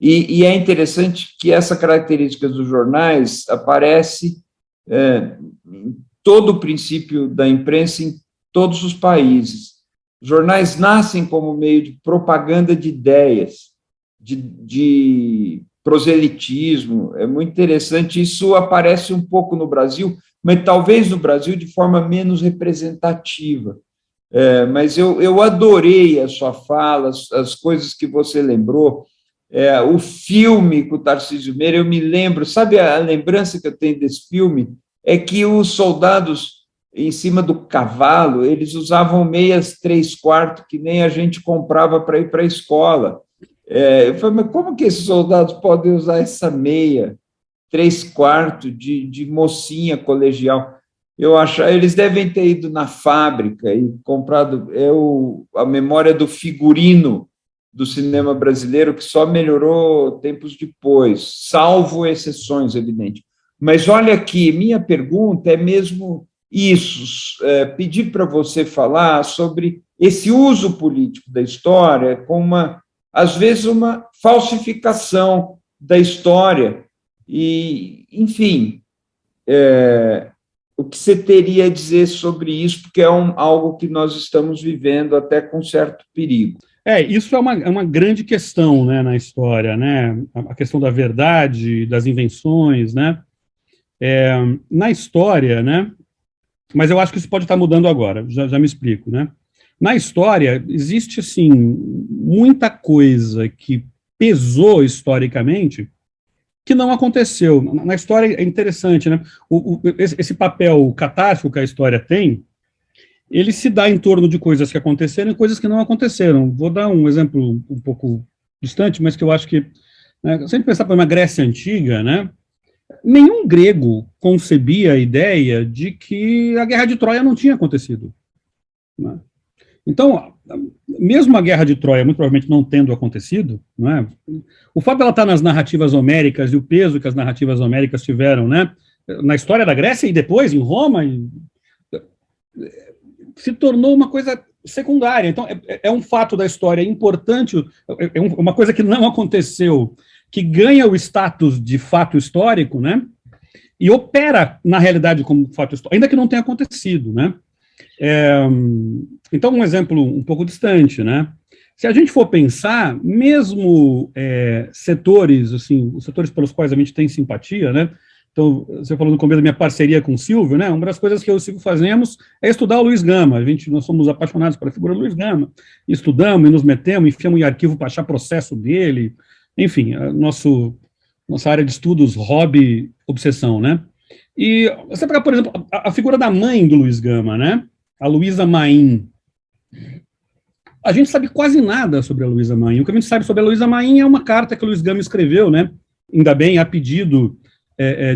E é interessante que essa característica dos jornais aparece em todo o princípio da imprensa em todos os países. jornais nascem como meio de propaganda de ideias, de proselitismo, é muito interessante. Isso aparece um pouco no Brasil, mas talvez no Brasil de forma menos representativa. Mas eu adorei a sua fala, as coisas que você lembrou. O filme com o Tarcísio Meira, eu me lembro, sabe a lembrança que eu tenho desse filme? É que os soldados em cima do cavalo, eles usavam meias 3/4, que nem a gente comprava para ir para a escola. Eu falei, mas como que esses soldados podem usar essa meia 3/4 de mocinha colegial? Eu acho, eles devem ter ido na fábrica e comprado. A memória do figurino do cinema brasileiro, que só melhorou tempos depois, salvo exceções, evidente. Mas olha aqui, minha pergunta é mesmo isso, pedir para você falar sobre esse uso político da história com às vezes, uma falsificação da história. E, enfim, o que você teria a dizer sobre isso, porque é algo que nós estamos vivendo até com certo perigo. Isso é uma grande questão, né, na história, né, a questão da verdade, das invenções, né, na história, né, mas eu acho que isso pode estar mudando agora, já me explico, né. Na história, existe, assim, muita coisa que pesou historicamente que não aconteceu. Na história é interessante, né? Esse papel catártico que a história tem, ele se dá em torno de coisas que aconteceram e coisas que não aconteceram. Vou dar um exemplo um pouco distante, mas que eu acho que, né, se a gente pensar por uma Grécia Antiga, né, nenhum grego concebia a ideia de que a Guerra de Troia não tinha acontecido, né? Então, mesmo a Guerra de Troia, muito provavelmente não tendo acontecido, não é? O fato dela estar nas narrativas homéricas e o peso que as narrativas homéricas tiveram, né, na história da Grécia e depois em Roma, se tornou uma coisa secundária. Então, é um fato da história importante, uma coisa que não aconteceu, que ganha o status de fato histórico, né, e opera na realidade como fato histórico, ainda que não tenha acontecido, né. Então, um exemplo um pouco distante, né? Se a gente for pensar, mesmo setores, assim, os setores pelos quais a gente tem simpatia, né? Então, você falou no começo da minha parceria com o Silvio, né? Uma das coisas que eu e o Silvio fazemos é estudar o Luiz Gama. Nós somos apaixonados pela figura do Luiz Gama. Estudamos e nos metemos, enfiamos em arquivo para achar processo dele. Enfim, nossa área de estudos, hobby, obsessão, né? E você pegar, por exemplo, a figura da mãe do Luiz Gama, né? A Luísa Maim. A gente sabe quase nada sobre a Luísa Maim. O que a gente sabe sobre a Luísa Maim é uma carta que o Luiz Gama escreveu, né? Ainda bem, a pedido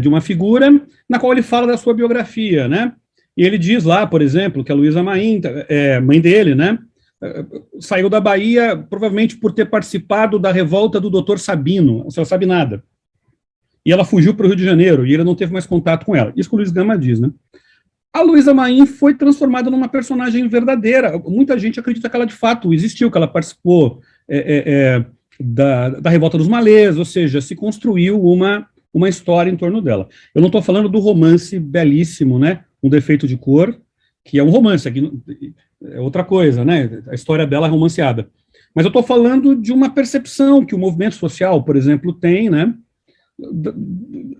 de uma figura, na qual ele fala da sua biografia, né? E ele diz lá, por exemplo, que a Luísa Maim, mãe dele, né? Saiu da Bahia, provavelmente por ter participado da revolta do Dr. Sabino, você não sabe nada. E ela fugiu para o Rio de Janeiro, e ele não teve mais contato com ela. Isso que o Luiz Gama diz, né? A Luísa Maim foi transformada numa personagem verdadeira. Muita gente acredita que ela de fato existiu, que ela participou da Revolta dos Malês, ou seja, se construiu uma história em torno dela. Eu não estou falando do romance belíssimo, né? Um Defeito de Cor, que é um romance, aqui é outra coisa, né? A história dela é romanceada. Mas eu estou falando de uma percepção que o movimento social, por exemplo, tem, né?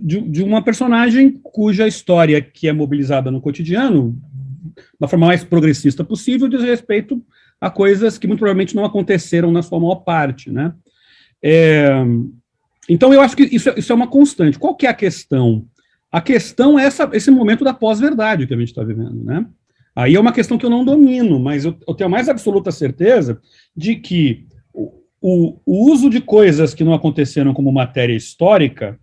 De uma personagem cuja história que é mobilizada no cotidiano, da forma mais progressista possível, diz respeito a coisas que muito provavelmente não aconteceram na sua maior parte, né? Então, eu acho que isso é uma constante. Qual que é a questão? A questão é esse momento da pós-verdade que a gente está vivendo, né? Aí é uma questão que eu não domino, mas eu tenho a mais absoluta certeza de que o uso de coisas que não aconteceram como matéria histórica,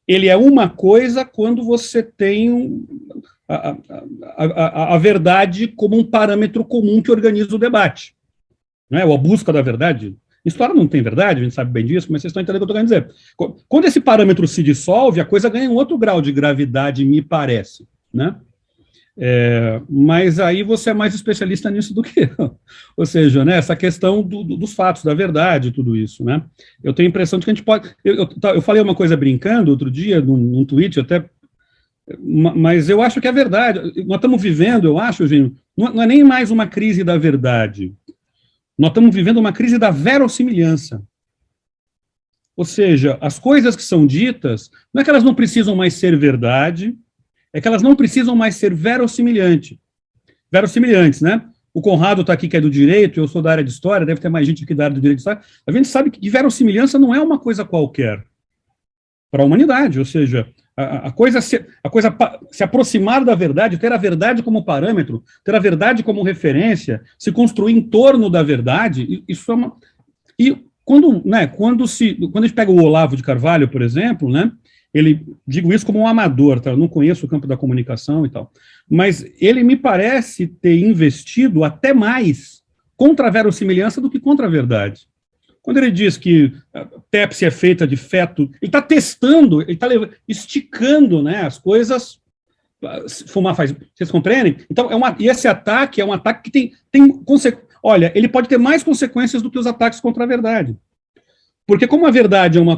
ele é uma coisa quando você tem a verdade como um parâmetro comum que organiza o debate, né? Ou a busca da verdade. História não tem verdade, a gente sabe bem disso, mas vocês estão entendendo o que eu estou querendo dizer. Quando esse parâmetro se dissolve, a coisa ganha um outro grau de gravidade, me parece, né? Mas aí você é mais especialista nisso do que eu. Ou seja, né, essa questão dos fatos, da verdade, tudo isso, né? Eu tenho a impressão de que a gente pode... Eu falei uma coisa brincando outro dia, num tweet, até... Mas eu acho que é verdade. Nós estamos vivendo, eu acho, Eugênio, não é nem mais uma crise da verdade. Nós estamos vivendo uma crise da verossimilhança. Ou seja, as coisas que são ditas, não é que elas não precisam mais ser verdade, é que elas não precisam mais ser verossimilantes, né? O Conrado está aqui, que é do direito, eu sou da área de história, deve ter mais gente aqui da área do direito de história. A gente sabe que verossimilhança não é uma coisa qualquer para a humanidade, ou seja, a coisa se aproximar da verdade, ter a verdade como parâmetro, ter a verdade como referência, se construir em torno da verdade, isso é uma... E quando a gente pega o Olavo de Carvalho, por exemplo, né, digo isso como um amador, tá? Eu não conheço o campo da comunicação e tal, mas ele me parece ter investido até mais contra a verossimilhança do que contra a verdade. Quando ele diz que a Pepsi é feita de feto, ele está testando, ele está esticando, né, as coisas. Fumar faz... Vocês compreendem? Então, e esse ataque é um ataque que tem consequências. Olha, ele pode ter mais consequências do que os ataques contra a verdade. Porque como a verdade é uma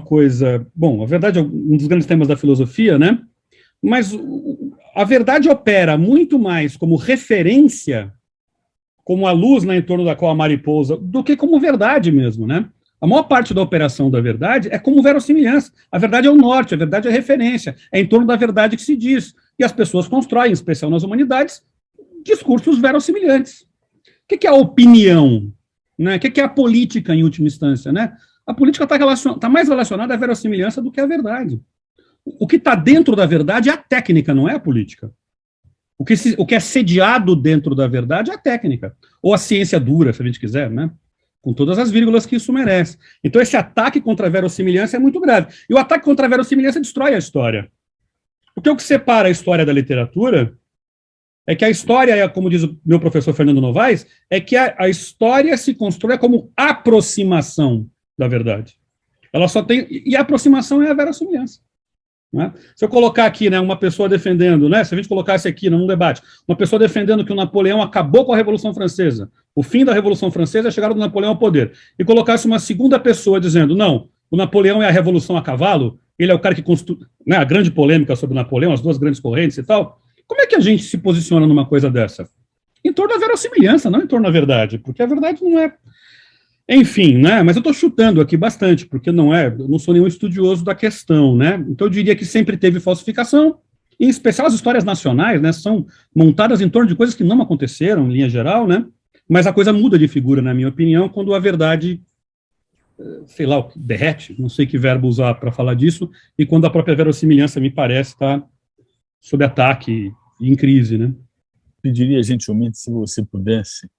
coisa... Bom, a verdade é um dos grandes temas da filosofia, né? Mas a verdade opera muito mais como referência, como a luz, né, em torno da qual a mariposa, do que como verdade mesmo, né? A maior parte da operação da verdade é como verossimilhança. A verdade é o norte, a verdade é a referência, é em torno da verdade que se diz. E as pessoas constroem, em especial nas humanidades, discursos verossimilhantes. O que é a opinião? Né? O que é a política, em última instância? Né? A política está mais relacionada à verossimilhança do que à verdade. O que está dentro da verdade é a técnica, não é a política. O que é sediado dentro da verdade é a técnica, ou a ciência dura, se a gente quiser, né? Com todas as vírgulas que isso merece. Então, esse ataque contra a verossimilhança é muito grave. E o ataque contra a verossimilhança destrói a história. Porque o que separa a história da literatura é que a história, como diz o meu professor Fernando Novaes, é que a história se constrói como aproximação da verdade. Ela só tem... E a aproximação é a verossimilhança. Né? Se eu colocar aqui, né, uma pessoa defendendo, né, se a gente colocasse aqui num debate, uma pessoa defendendo que o Napoleão acabou com a Revolução Francesa, o fim da Revolução Francesa é a chegada do Napoleão ao poder, e colocasse uma segunda pessoa dizendo, não, o Napoleão é a revolução a cavalo, ele é o cara que construiu, né, a grande polêmica sobre o Napoleão, as duas grandes correntes e tal, como é que a gente se posiciona numa coisa dessa? Em torno da verossimilhança, não em torno da verdade, porque a verdade não é... Enfim, né? Mas eu estou chutando aqui bastante, porque eu não sou nenhum estudioso da questão, né? Então eu diria que sempre teve falsificação, em especial as histórias nacionais, né? São montadas em torno de coisas que não aconteceram, em linha geral, né? Mas a coisa muda de figura, na minha opinião, quando a verdade, sei lá, derrete, não sei que verbo usar para falar disso, e quando a própria verossimilhança, me parece, está sob ataque e em crise, né? Pediria gentilmente se você pudesse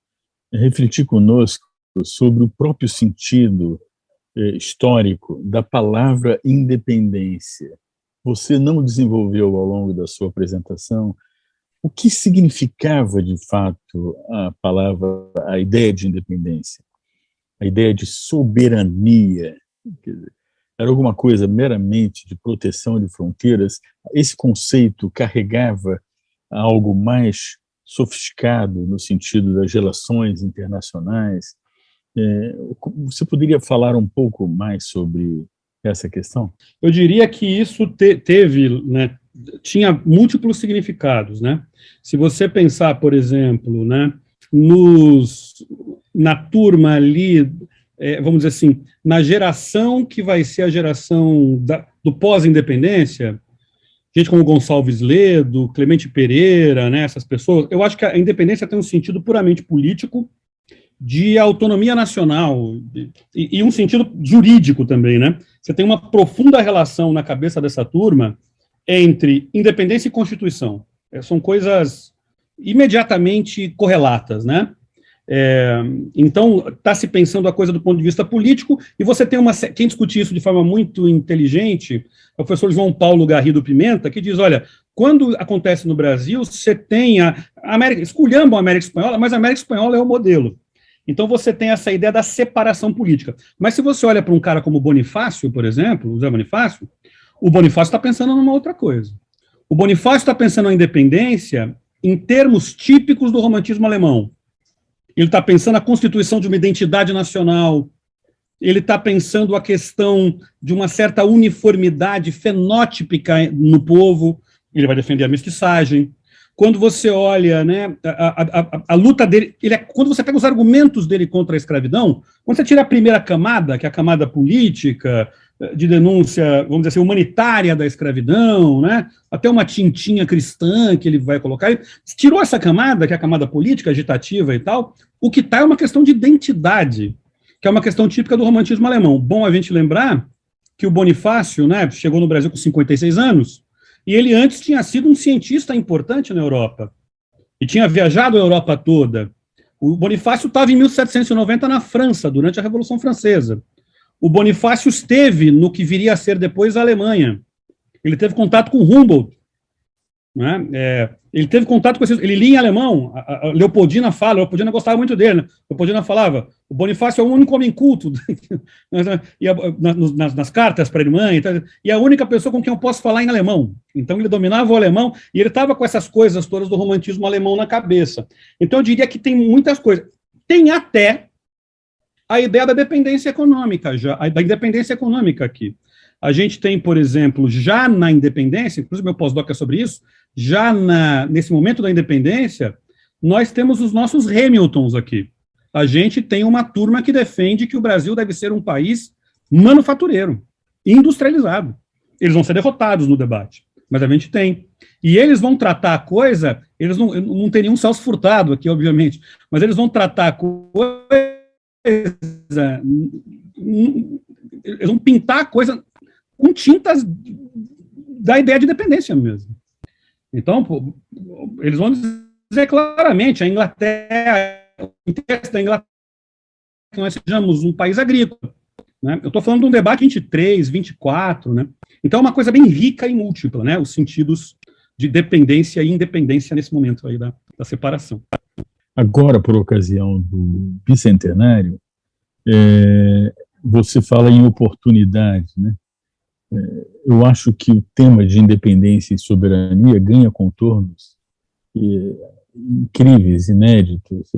refletir conosco sobre o próprio sentido histórico da palavra independência. Você não desenvolveu ao longo da sua apresentação o que significava de fato a palavra, a ideia de independência, a ideia de soberania. Quer dizer, era alguma coisa meramente de proteção de fronteiras? Esse conceito carregava algo mais sofisticado no sentido das relações internacionais? Você poderia falar um pouco mais sobre essa questão? Eu diria que isso teve, né, tinha múltiplos significados, né? Se você pensar, por exemplo, né, na turma ali, vamos dizer assim, na geração que vai ser a geração do pós-independência, gente como Gonçalves Ledo, Clemente Pereira, né, essas pessoas, eu acho que a independência tem um sentido puramente político, de autonomia nacional, e um sentido jurídico também, né? Você tem uma profunda relação na cabeça dessa turma entre independência e Constituição. São coisas imediatamente correlatas, né? Então, está se pensando a coisa do ponto de vista político, e você tem quem discute isso de forma muito inteligente, é o professor João Paulo Garrido Pimenta, que diz, olha, quando acontece no Brasil, você tem esculhambam a América Espanhola, mas a América Espanhola é o modelo. Então você tem essa ideia da separação política. Mas se você olha para um cara como Bonifácio, por exemplo, José Bonifácio, o Bonifácio está pensando numa outra coisa. O Bonifácio está pensando na independência em termos típicos do romantismo alemão. Ele está pensando a constituição de uma identidade nacional, ele está pensando a questão de uma certa uniformidade fenótipica no povo, ele vai defender a mestiçagem. quando você olha, né, a luta dele, quando você pega os argumentos dele contra a escravidão, quando você tira a primeira camada, que é a camada política, de denúncia, vamos dizer assim, humanitária da escravidão, né, até uma tintinha cristã que ele vai colocar, ele tirou essa camada, que é a camada política, agitativa e tal, o que está é uma questão de identidade, que é uma questão típica do romantismo alemão. Bom a gente lembrar que o Bonifácio, né, chegou no Brasil com 56 anos, e ele antes tinha sido um cientista importante na Europa, e tinha viajado a Europa toda. O Bonifácio estava em 1790 na França, durante a Revolução Francesa. O Bonifácio esteve no que viria a ser depois a Alemanha. Ele teve contato com Humboldt, né? Ele teve contato com esses, ele lia em alemão. A Leopoldina gostava muito dele, né? Leopoldina falava, o Bonifácio é o único homem culto nas cartas para a irmã, e a única pessoa com quem eu posso falar em alemão. Então ele dominava o alemão e ele estava com essas coisas todas do romantismo alemão na cabeça. Então eu diria que tem muitas coisas. Tem até a ideia da dependência econômica, da independência econômica aqui. A gente tem, por exemplo, já na independência, inclusive meu pós-doc é sobre isso, já nesse momento da independência, nós temos os nossos Hamiltons aqui. A gente tem uma turma que defende que o Brasil deve ser um país manufatureiro, industrializado. Eles vão ser derrotados no debate, mas a gente tem. E eles vão tratar a coisa, eles não tem nenhum Celso Furtado aqui, obviamente, mas eles vão tratar a coisa, eles vão pintar a coisa com tintas da ideia de dependência mesmo. Então, eles vão dizer claramente, a Inglaterra, o interesse da Inglaterra, que nós sejamos um país agrícola. Né? Eu estou falando de um debate 23, 24, né? Então é uma coisa bem rica e múltipla, né? Os sentidos de dependência e independência nesse momento aí da separação. Agora, por ocasião do bicentenário, você fala em oportunidade, né? Eu acho que o tema de independência e soberania ganha contornos incríveis, inéditos.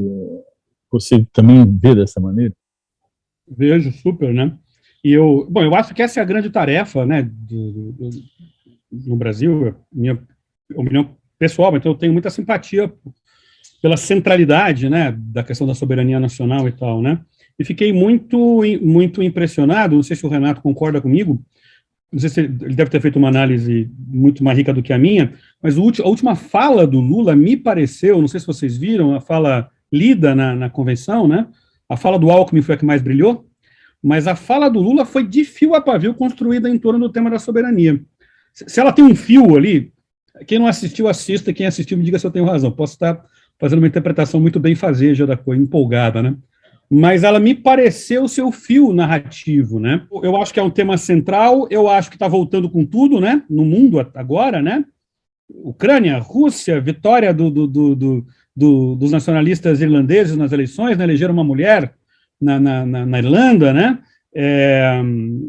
Você também vê dessa maneira? Vejo, super, né? E eu acho que essa é a grande tarefa, né, no Brasil, minha opinião pessoal, então eu tenho muita simpatia pela centralidade, né, da questão da soberania nacional e tal, né? E fiquei muito impressionado, não sei se o Renato concorda comigo, não sei se ele deve ter feito uma análise muito mais rica do que a minha, mas a última fala do Lula me pareceu, não sei se vocês viram, a fala lida na convenção, né? A fala do Alckmin foi a que mais brilhou, mas a fala do Lula foi de fio a pavio construída em torno do tema da soberania. Se ela tem um fio ali, quem não assistiu, assista, quem assistiu me diga se eu tenho razão. Posso estar fazendo uma interpretação muito bem fazeja da coisa, empolgada, né? Mas ela me pareceu ser o fio narrativo, né? Eu acho que é um tema central, eu acho que está voltando com tudo, né? No mundo agora, né? Ucrânia, Rússia, vitória dos nacionalistas irlandeses nas eleições, né? Elegeram uma mulher na Irlanda, né?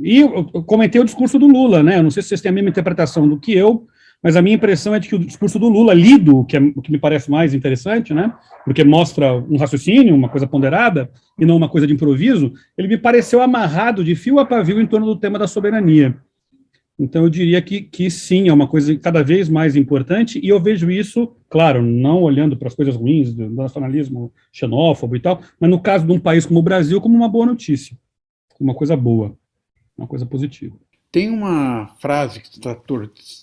E eu comentei o discurso do Lula, né? Eu não sei se vocês têm a mesma interpretação do que eu, mas a minha impressão é de que o discurso do Lula, lido, que é o que me parece mais interessante, né? Porque mostra um raciocínio, uma coisa ponderada, e não uma coisa de improviso, ele me pareceu amarrado de fio a pavio em torno do tema da soberania. Então, eu diria que sim, é uma coisa cada vez mais importante, e eu vejo isso, claro, não olhando para as coisas ruins do nacionalismo xenófobo e tal, mas no caso de um país como o Brasil, como uma boa notícia, uma coisa boa, uma coisa positiva. Tem uma frase que está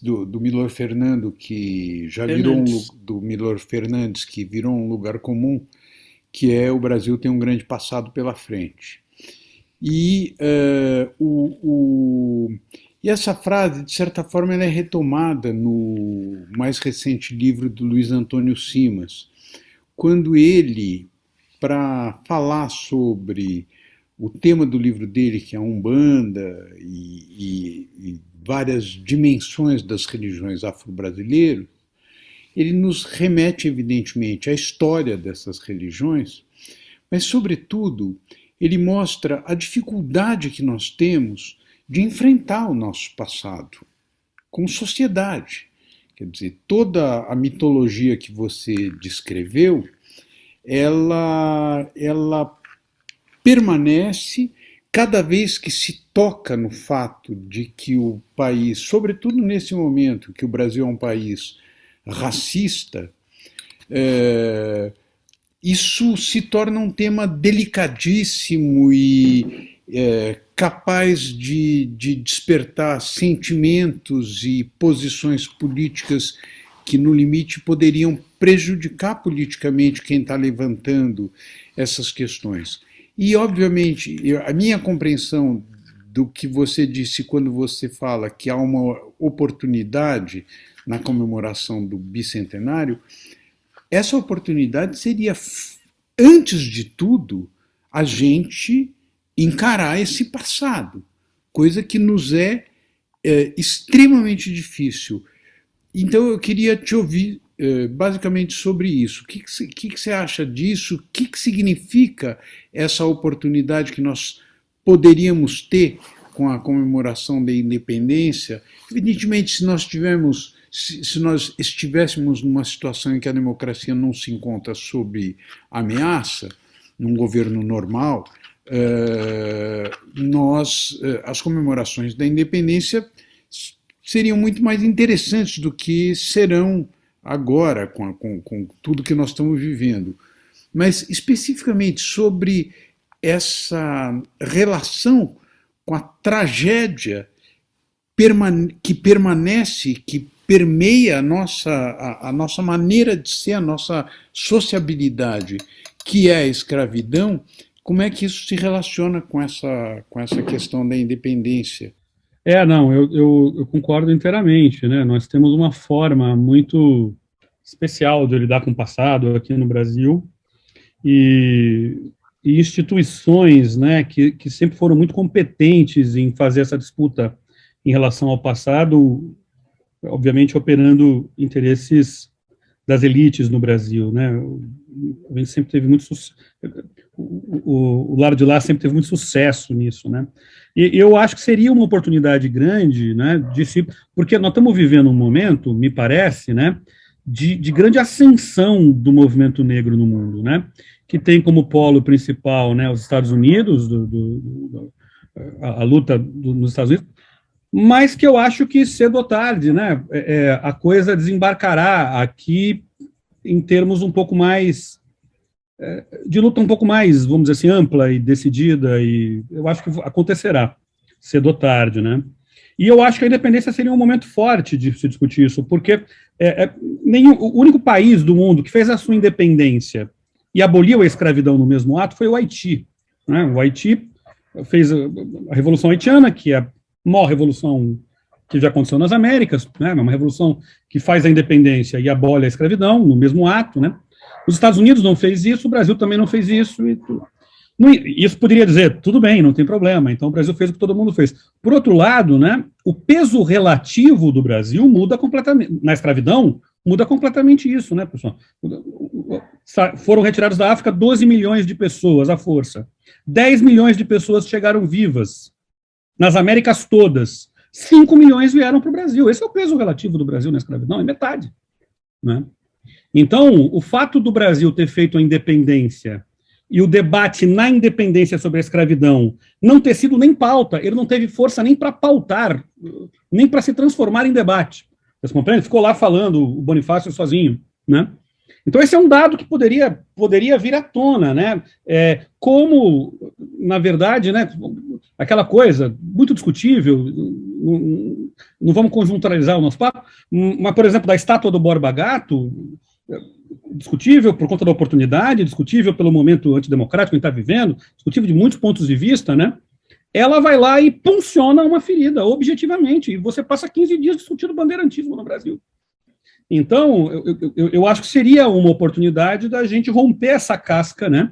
do Milor Fernando, que já virou do Milor Fernandes, que virou um lugar comum, que é: o Brasil tem um grande passado pela frente. E essa frase, de certa forma, ela é retomada no mais recente livro do Luiz Antônio Simas, quando ele, para falar sobre o tema do livro dele, que é a Umbanda e várias dimensões das religiões afro-brasileiras, ele nos remete, evidentemente, à história dessas religiões, mas, sobretudo, ele mostra a dificuldade que nós temos de enfrentar o nosso passado como sociedade. Quer dizer, toda a mitologia que você descreveu, ela permanece cada vez que se toca no fato de que o país, sobretudo nesse momento que o Brasil é um país racista, isso se torna um tema delicadíssimo e capaz de despertar sentimentos e posições políticas que, no limite, poderiam prejudicar politicamente quem está levantando essas questões. E, obviamente, a minha compreensão do que você disse quando você fala que há uma oportunidade na comemoração do bicentenário, essa oportunidade seria, antes de tudo, a gente encarar esse passado, coisa que nos é extremamente difícil. Então eu queria te ouvir basicamente sobre isso. O que você acha disso? O que significa essa oportunidade que nós poderíamos ter com a comemoração da independência? Evidentemente, se nós estivéssemos numa situação em que a democracia não se encontra sob ameaça, num governo normal, as comemorações da independência seriam muito mais interessantes do que serão agora, com tudo que nós estamos vivendo. Mas, especificamente, sobre essa relação com a tragédia que permanece, que permeia a nossa maneira de ser, a nossa sociabilidade, que é a escravidão, como é que isso se relaciona com essa questão da independência? Eu concordo inteiramente, né? Nós temos uma forma muito especial de lidar com o passado aqui no Brasil e instituições, né, que sempre foram muito competentes em fazer essa disputa em relação ao passado, obviamente operando interesses das elites no Brasil, né? A gente sempre teve muito sucesso, o lado de lá sempre teve muito sucesso nisso, né? E eu acho que seria uma oportunidade grande, né, porque nós estamos vivendo um momento, me parece, né, de grande ascensão do movimento negro no mundo, né, que tem como polo principal, né, os Estados Unidos, a luta nos Estados Unidos, mas que eu acho que cedo ou tarde, né, a coisa desembarcará aqui em termos um pouco mais de luta um pouco mais, vamos dizer assim, ampla e decidida, e eu acho que acontecerá cedo ou tarde, né? E eu acho que a independência seria um momento forte de se discutir isso, porque o único país do mundo que fez a sua independência e aboliu a escravidão no mesmo ato foi o Haiti, né? O Haiti fez a Revolução Haitiana, que é a maior revolução que já aconteceu nas Américas, né? Uma revolução que faz a independência e abole a escravidão no mesmo ato, né? Os Estados Unidos não fez isso, o Brasil também não fez isso. Isso poderia dizer, tudo bem, não tem problema, então o Brasil fez o que todo mundo fez. Por outro lado, né, o peso relativo do Brasil muda completamente. Na escravidão, muda completamente isso, né, pessoal? Foram retirados da África 12 milhões de pessoas à força. 10 milhões de pessoas chegaram vivas. Nas Américas todas, 5 milhões vieram para o Brasil. Esse é o peso relativo do Brasil na escravidão, é metade, né? Então, o fato do Brasil ter feito a independência e o debate na independência sobre a escravidão não ter sido nem pauta, ele não teve força nem para pautar, nem para se transformar em debate. Você compreende? Ficou lá falando o Bonifácio sozinho, né? Então, esse é um dado que poderia vir à tona, né? Como, na verdade, né, aquela coisa muito discutível, não vamos conjunturalizar o nosso papo, mas, por exemplo, da estátua do Borba Gato, discutível por conta da oportunidade, discutível pelo momento antidemocrático que a gente está vivendo, discutível de muitos pontos de vista, né? Ela vai lá e punciona uma ferida, objetivamente, e você passa 15 dias discutindo bandeirantismo no Brasil. Então, eu acho que seria uma oportunidade da gente romper essa casca, né,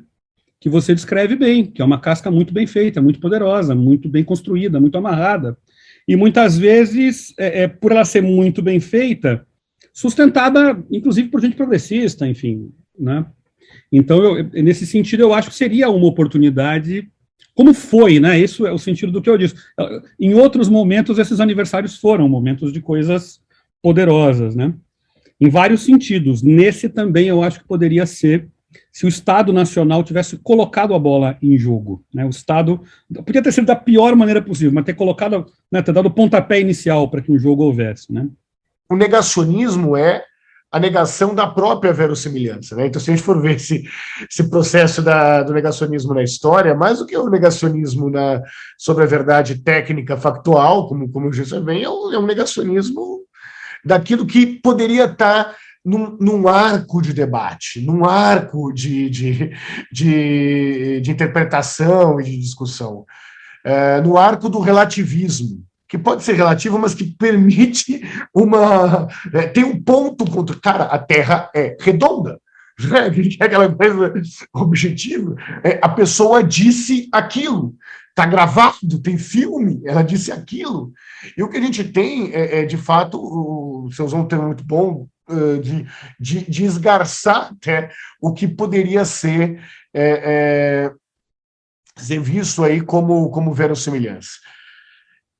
que você descreve bem, que é uma casca muito bem feita, muito poderosa, muito bem construída, muito amarrada, e muitas vezes, por ela ser muito bem feita, sustentada, inclusive, por gente progressista, enfim, né? Então, nesse sentido, eu acho que seria uma oportunidade, como foi, né? Isso é o sentido do que eu disse. Em outros momentos, esses aniversários foram momentos de coisas poderosas, né? Em vários sentidos. Nesse também, eu acho que poderia ser, se o Estado Nacional tivesse colocado a bola em jogo, né? O Estado podia ter sido da pior maneira possível, mas ter colocado, né, ter dado o pontapé inicial para que um jogo houvesse, né? O negacionismo é a negação da própria verossimilhança, né? Então, se a gente for ver esse processo do negacionismo na história, mais do que o negacionismo sobre a verdade técnica, factual, como o Gilson vem, é um negacionismo daquilo que poderia estar num arco de debate, num arco de interpretação e de discussão, no arco do relativismo, que pode ser relativo, mas que permite tem um ponto contra. Cara, a Terra é redonda. Né? É aquela coisa objetiva. A pessoa disse aquilo. Está gravado, tem filme, ela disse aquilo. E o que a gente tem de fato, você usou um termo muito bom, de esgarçar até o que poderia ser visto aí como verossimilhança.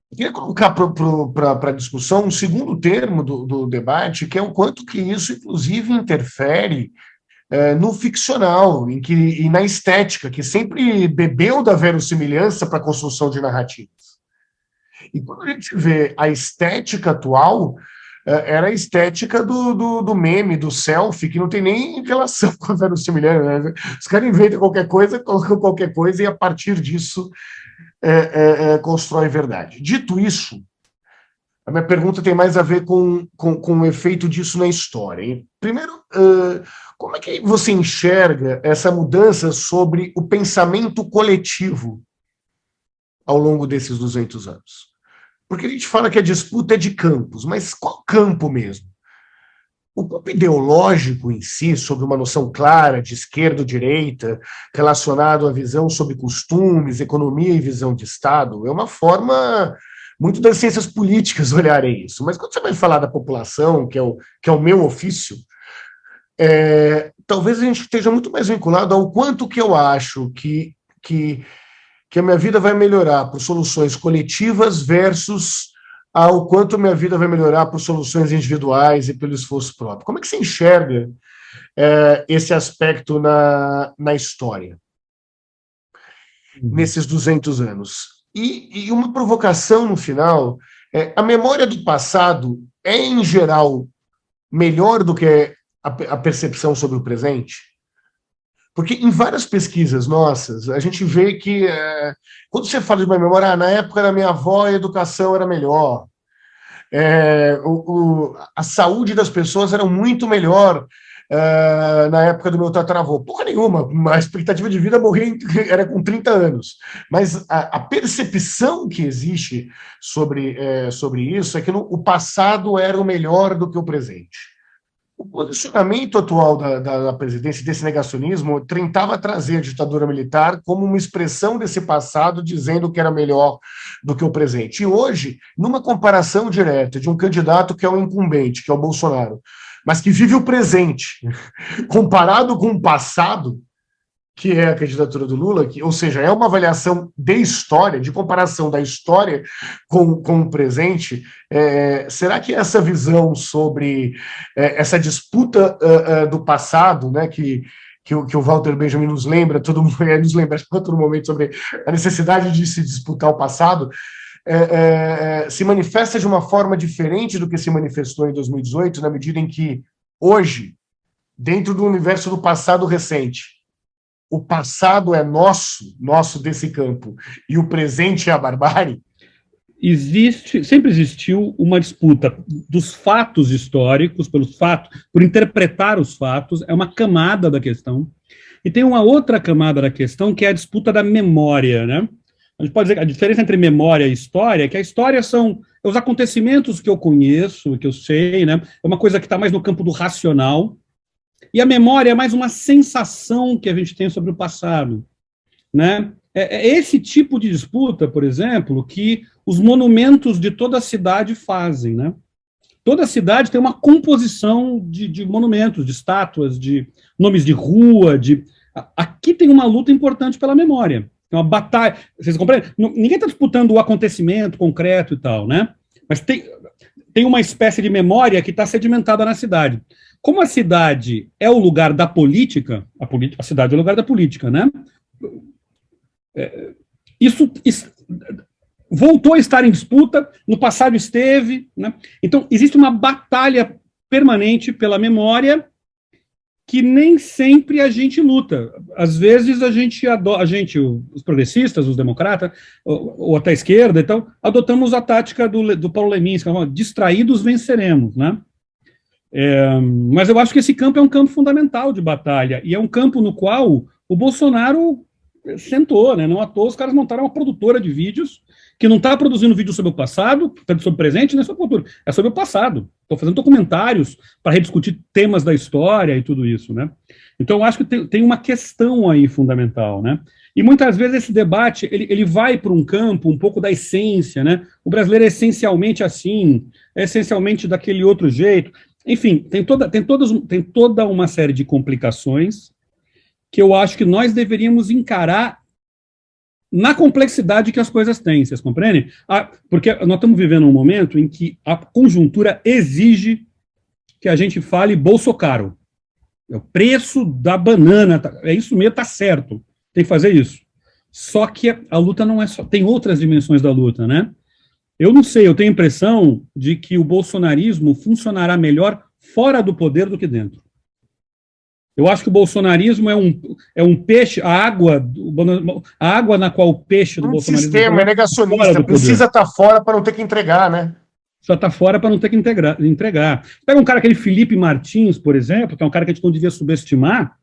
Eu queria colocar para a discussão um segundo termo do debate, que é o quanto que isso, inclusive, interfere no ficcional e na estética, que sempre bebeu da verossimilhança para a construção de narrativas. E quando a gente vê a estética atual, era a estética do meme, do selfie, que não tem nem relação com a verossimilhança. Né? Os caras inventam qualquer coisa, colocam qualquer coisa, e a partir disso constrói verdade. Dito isso, a minha pergunta tem mais a ver com o efeito disso na história. E, primeiro, como é que você enxerga essa mudança sobre o pensamento coletivo ao longo desses 200 anos? Porque a gente fala que a disputa é de campos, mas qual campo mesmo? O campo ideológico em si, sobre uma noção clara de esquerda ou direita, relacionado à visão sobre costumes, economia e visão de Estado, é uma forma muito das ciências políticas olharem isso. Mas quando você vai falar da população, que é o meu ofício, talvez a gente esteja muito mais vinculado ao quanto que eu acho que a minha vida vai melhorar por soluções coletivas versus ao quanto minha vida vai melhorar por soluções individuais e pelo esforço próprio. Como é que você enxerga esse aspecto na história, nesses 200 anos? E uma provocação no final, a memória do passado é, em geral, melhor do que a percepção sobre o presente? Porque em várias pesquisas nossas, a gente vê que quando você fala de uma memória, na época da minha avó a educação era melhor, a saúde das pessoas era muito melhor na época do meu tataravô. Porra nenhuma, a expectativa de vida era com 30 anos. Mas a percepção que existe sobre isso é que o passado era o melhor do que o presente. O posicionamento atual da presidência, desse negacionismo, tentava trazer a ditadura militar como uma expressão desse passado, dizendo que era melhor do que o presente. E hoje, numa comparação direta de um candidato que é o incumbente, que é o Bolsonaro, mas que vive o presente, comparado com o passado, que é a candidatura do Lula, ou seja, é uma avaliação de história, de comparação da história com o presente. Será que essa visão sobre essa disputa do passado, né, que o Walter Benjamin nos lembra, todo momento sobre a necessidade de se disputar o passado, se manifesta de uma forma diferente do que se manifestou em 2018, na medida em que, hoje, dentro do universo do passado recente, o passado é nosso desse campo, e o presente é a barbárie? Sempre existiu uma disputa dos fatos históricos, por interpretar os fatos, é uma camada da questão, e tem uma outra camada da questão, que é a disputa da memória, né? A gente pode dizer que a diferença entre memória e história é que a história são os acontecimentos que eu conheço, que eu sei, né? É uma coisa que está mais no campo do racional, e a memória é mais uma sensação que a gente tem sobre o passado, né? É esse tipo de disputa, por exemplo, que os monumentos de toda a cidade fazem, né? Toda a cidade tem uma composição de monumentos, de estátuas, de nomes de rua, Aqui tem uma luta importante pela memória. É uma batalha. Vocês compreendem? Ninguém está disputando o acontecimento concreto e tal, né? Mas tem uma espécie de memória que está sedimentada na cidade. Como a cidade é o lugar da política, a cidade é o lugar da política, né? Isso voltou a estar em disputa, no passado esteve, né? Então, existe uma batalha permanente pela memória, que nem sempre a gente luta. Às vezes a gente, os progressistas, os democratas, ou até a esquerda, então, adotamos a tática do Paulo Leminski, distraídos venceremos, né? Mas eu acho que esse campo é um campo fundamental de batalha, e é um campo no qual o Bolsonaro sentou, né? Não à toa os caras montaram uma produtora de vídeos que não está produzindo vídeo sobre o passado, sobre o presente, nem sobre o futuro, é sobre o passado. Estou fazendo documentários para rediscutir temas da história e tudo isso, né? Então, eu acho que tem uma questão aí fundamental, né? E muitas vezes esse debate, ele vai para um campo um pouco da essência, né? O brasileiro é essencialmente assim, é essencialmente daquele outro jeito. Enfim, tem toda uma série de complicações que eu acho que nós deveríamos encarar na complexidade que as coisas têm, vocês compreendem? Porque nós estamos vivendo um momento em que a conjuntura exige que a gente fale bolso caro. É o preço da banana, é isso mesmo, está certo, tem que fazer isso. Só que a luta não é só, tem outras dimensões da luta, né? Eu não sei, eu tenho a impressão de que o bolsonarismo funcionará melhor fora do poder do que dentro. Eu acho que o bolsonarismo é um peixe, a água na qual o peixe do bolsonarismo... O sistema é negacionista, precisa estar fora para não ter que entregar, né? Só está fora para não ter que entregar. Pega um cara, aquele Felipe Martins, por exemplo, que é um cara que a gente não devia subestimar,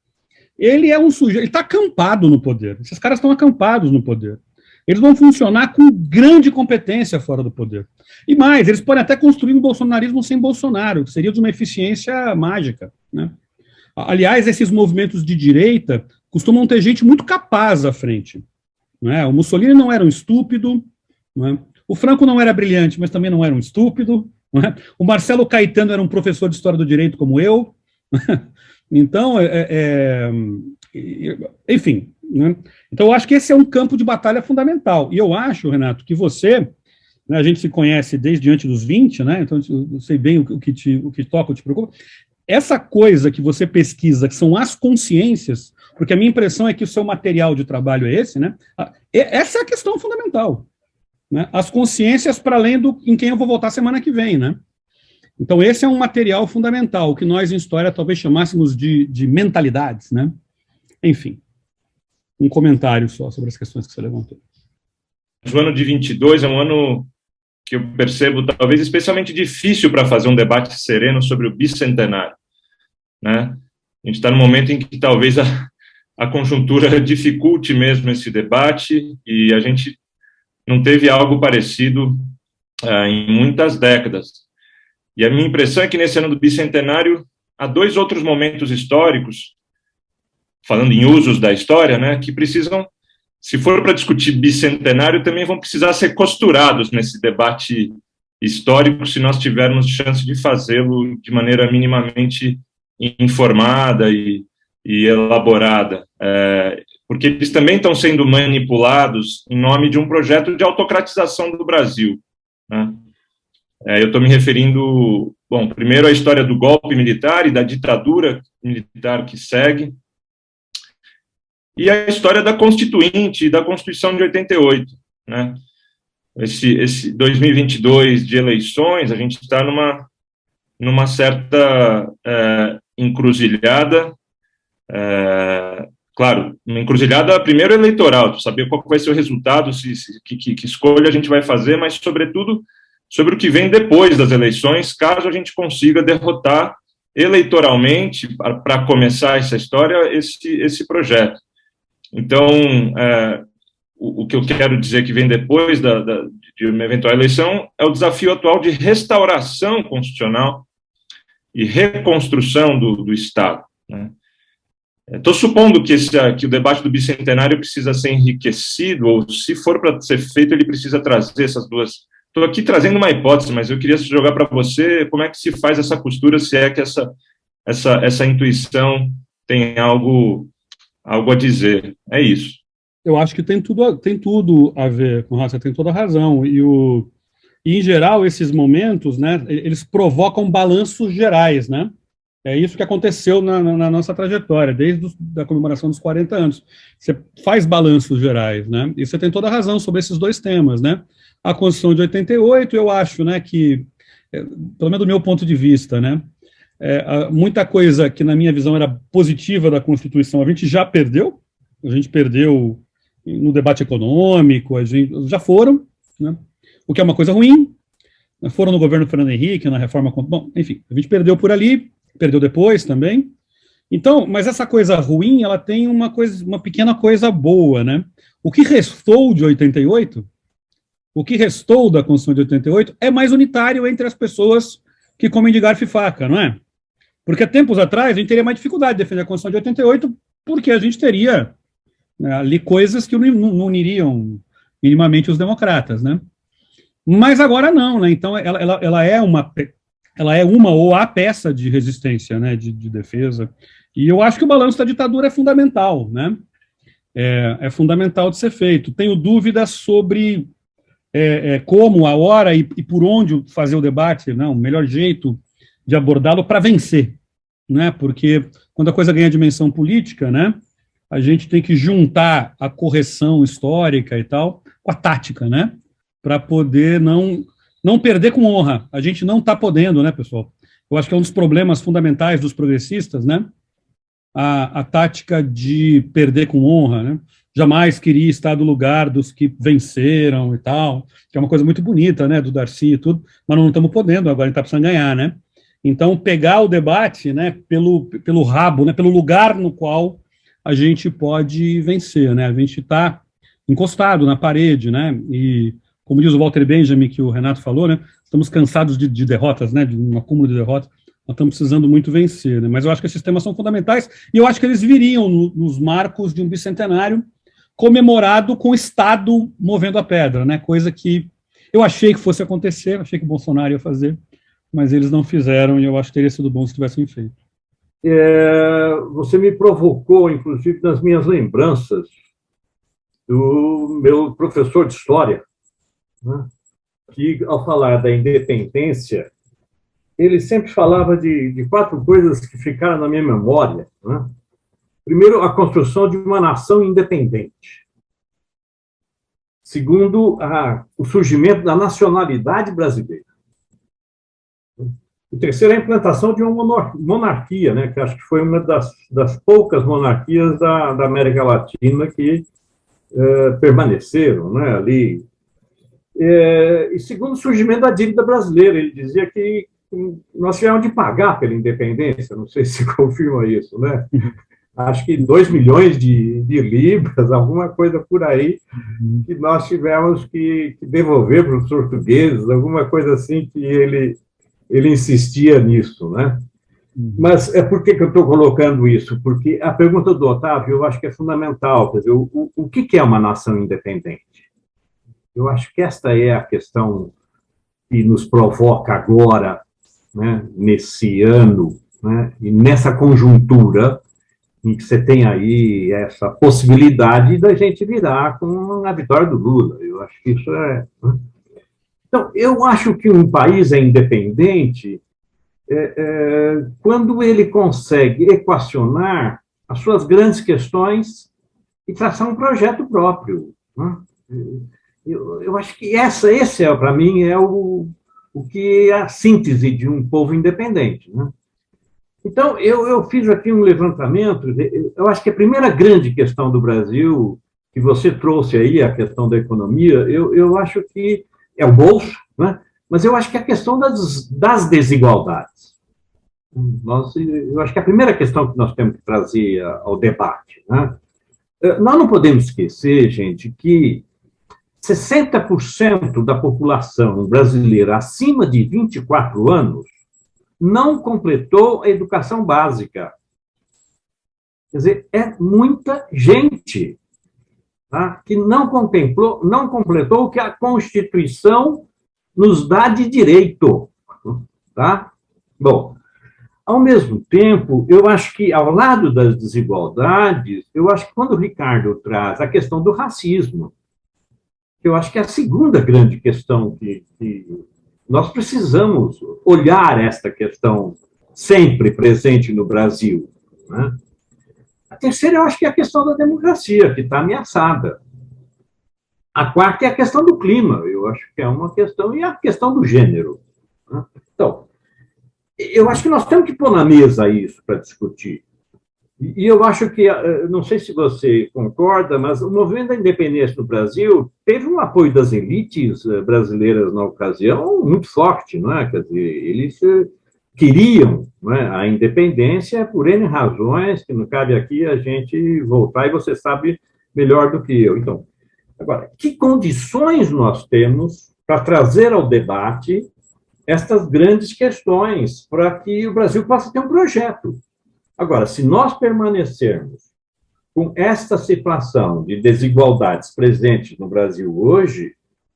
ele é um sujeito, ele está acampado no poder. Esses caras estão acampados no poder. Eles vão funcionar com grande competência fora do poder. E mais, eles podem até construir um bolsonarismo sem Bolsonaro, que seria de uma eficiência mágica, né? Aliás, esses movimentos de direita costumam ter gente muito capaz à frente, não é? O Mussolini não era um estúpido, não é? O Franco não era brilhante, mas também não era um estúpido, não é? O Marcelo Caetano era um professor de história do direito como eu. Então, enfim, né? Então eu acho que esse é um campo de batalha fundamental. E eu acho, Renato, que você, né, a gente se conhece desde antes dos 20, né? Então eu sei bem o que toca, o que te preocupa. Essa coisa que você pesquisa, que são as consciências, porque a minha impressão é que o seu material de trabalho é esse, né? Essa é a questão fundamental, né? As consciências para além do em quem eu vou votar semana que vem, né? Então esse é um material fundamental, que nós em história talvez chamássemos de mentalidades, né? Enfim, um comentário só sobre as questões que você levantou. O ano de 22 é um ano que eu percebo talvez especialmente difícil para fazer um debate sereno sobre o bicentenário, né? A gente está num momento em que talvez a conjuntura dificulte mesmo esse debate, e a gente não teve algo parecido em muitas décadas. E a minha impressão é que nesse ano do bicentenário há dois outros momentos históricos, falando em usos da história, né, que precisam, se for para discutir bicentenário, também vão precisar ser costurados nesse debate histórico, se nós tivermos chance de fazê-lo de maneira minimamente informada e elaborada, porque eles também estão sendo manipulados em nome de um projeto de autocratização do Brasil, né? Eu estou me referindo, bom, primeiro à história do golpe militar e da ditadura militar que segue, e a história da Constituinte e da Constituição de 88, né? Esse 2022 de eleições, a gente está numa certa encruzilhada, claro, uma encruzilhada primeiro eleitoral, para saber qual vai ser o resultado, que escolha a gente vai fazer, mas, sobretudo, sobre o que vem depois das eleições, caso a gente consiga derrotar eleitoralmente, para começar essa história, esse projeto. Então, o que eu quero dizer que vem depois de uma eventual eleição é o desafio atual de restauração constitucional e reconstrução do Estado, né? Estou supondo que o debate do bicentenário precisa ser enriquecido, ou se for para ser feito, ele precisa trazer essas duas. Estou aqui trazendo uma hipótese, mas eu queria jogar para você como é que se faz essa costura, se é que essa intuição tem algo a dizer. É isso. Eu acho que tem tudo a ver com você tem toda a razão. E em geral, esses momentos, né, eles provocam balanços gerais, né? É isso que aconteceu na nossa trajetória, desde a comemoração dos 40 anos. Você faz balanços gerais, né? E você tem toda a razão sobre esses dois temas, né? A Constituição de 88, eu acho, né, que, pelo menos do meu ponto de vista, né, muita coisa que, na minha visão, era positiva da Constituição, a gente já perdeu. A gente perdeu no debate econômico, já foram, né? O que é uma coisa ruim. Foram no governo Fernando Henrique, na reforma... Bom, enfim, a gente perdeu por ali, perdeu depois também. Então, mas essa coisa ruim, ela tem uma pequena coisa boa, né? O que restou de 88, o que restou da Constituição de 88 é mais unitário entre as pessoas que comem de garfo e faca, não é? Porque tempos atrás a gente teria mais dificuldade de defender a Constituição de 88 porque a gente teria, né, ali coisas que não uniriam minimamente os democratas, né? Mas agora não, né? Então ela é uma ou a peça de resistência, né, de defesa. E eu acho que o balanço da ditadura é fundamental, né? É fundamental de ser feito. Tenho dúvidas sobre como, a hora e por onde fazer o debate, né? O melhor jeito de abordá-lo para vencer, né? Porque quando a coisa ganha dimensão política, né, a gente tem que juntar a correção histórica e tal com a tática, né? Para poder não perder com honra. A gente não está podendo, né, pessoal? Eu acho que é um dos problemas fundamentais dos progressistas, né? A tática de perder com honra, né? Jamais queria estar do lugar dos que venceram e tal, que é uma coisa muito bonita, né, do Darcy e tudo, mas não estamos podendo, agora a gente está precisando ganhar, né? Então, pegar o debate, né, pelo rabo, né, pelo lugar no qual a gente pode vencer, né? A gente está encostado na parede, né? E, como diz o Walter Benjamin, que o Renato falou, né, estamos cansados de derrotas, né, de um acúmulo de derrotas. Nós estamos precisando muito vencer, né? Mas eu acho que esses temas são fundamentais e eu acho que eles viriam nos marcos de um bicentenário comemorado com o Estado movendo a pedra, né? Coisa que eu achei que fosse acontecer, achei que o Bolsonaro ia fazer, mas eles não fizeram e eu acho que teria sido bom se tivessem feito. Você me provocou, inclusive, nas minhas lembranças do meu professor de História, né? Que, ao falar da independência, ele sempre falava de 4 coisas que ficaram na minha memória, né? Primeiro, a construção de uma nação independente. Segundo, o surgimento da nacionalidade brasileira. O terceiro, a implantação de uma monarquia, né, que acho que foi uma das poucas monarquias da América Latina que permaneceram, né, ali. E segundo, o surgimento da dívida brasileira. Ele dizia que nós tivemos de pagar pela independência, não sei se confirma isso, né? Acho que 2 milhões de libras, alguma coisa por aí, que nós tivemos que devolver para os portugueses, alguma coisa assim, que ele insistia nisso, né? Mas por que eu estou colocando isso? Porque a pergunta do Otávio eu acho que é fundamental. Quer dizer, o que é uma nação independente? Eu acho que esta é a questão que nos provoca agora, né, nesse ano, né, e nessa conjuntura em que você tem aí essa possibilidade da gente virar com a vitória do Lula. Eu acho que isso é... Então, eu acho que um país é independente quando ele consegue equacionar as suas grandes questões e traçar um projeto próprio, né? Eu acho que esse para mim, é o que é a síntese de um povo independente, né? Então, eu fiz aqui um levantamento. Eu acho que a primeira grande questão do Brasil, que você trouxe aí, a questão da economia, eu acho que é o bolso, né? Mas eu acho que é a questão das desigualdades. Eu acho que é a primeira questão que nós temos que trazer ao debate, né? Nós não podemos esquecer, gente, que 60% da população brasileira acima de 24 anos não completou a educação básica. Quer dizer, é muita gente, tá, que não completou o que a Constituição nos dá de direito. Tá? Bom, ao mesmo tempo, eu acho que, ao lado das desigualdades, eu acho que quando o Ricardo traz a questão do racismo, eu acho que é a segunda grande questão que nós precisamos olhar esta questão sempre presente no Brasil, né? A terceira, eu acho que é a questão da democracia, que está ameaçada. A quarta é a questão do clima, eu acho que é uma questão, e a questão do gênero, né? Então, eu acho que nós temos que pôr na mesa isso para discutir. E eu acho que, não sei se você concorda, mas o movimento da independência no Brasil teve um apoio das elites brasileiras na ocasião muito forte, não é? Quer dizer, eles queriam, não é, a independência por N razões, que não cabe aqui a gente voltar, e você sabe melhor do que eu. Então, agora, que condições nós temos para trazer ao debate estas grandes questões para que o Brasil possa ter um projeto? Agora, se nós permanecermos com esta situação de desigualdades presentes no Brasil hoje,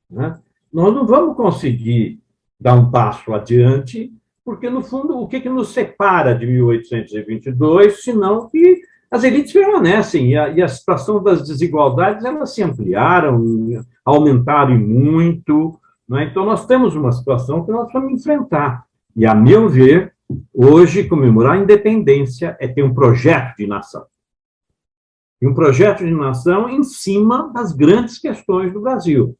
né, nós não vamos conseguir dar um passo adiante, porque, no fundo, o que nos separa de 1822, senão que as elites permanecem, e a situação das desigualdades, elas se ampliaram, aumentaram muito, né? Então, nós temos uma situação que nós vamos enfrentar. E, a meu ver, hoje, comemorar a independência é ter um projeto de nação. E um projeto de nação em cima das grandes questões do Brasil.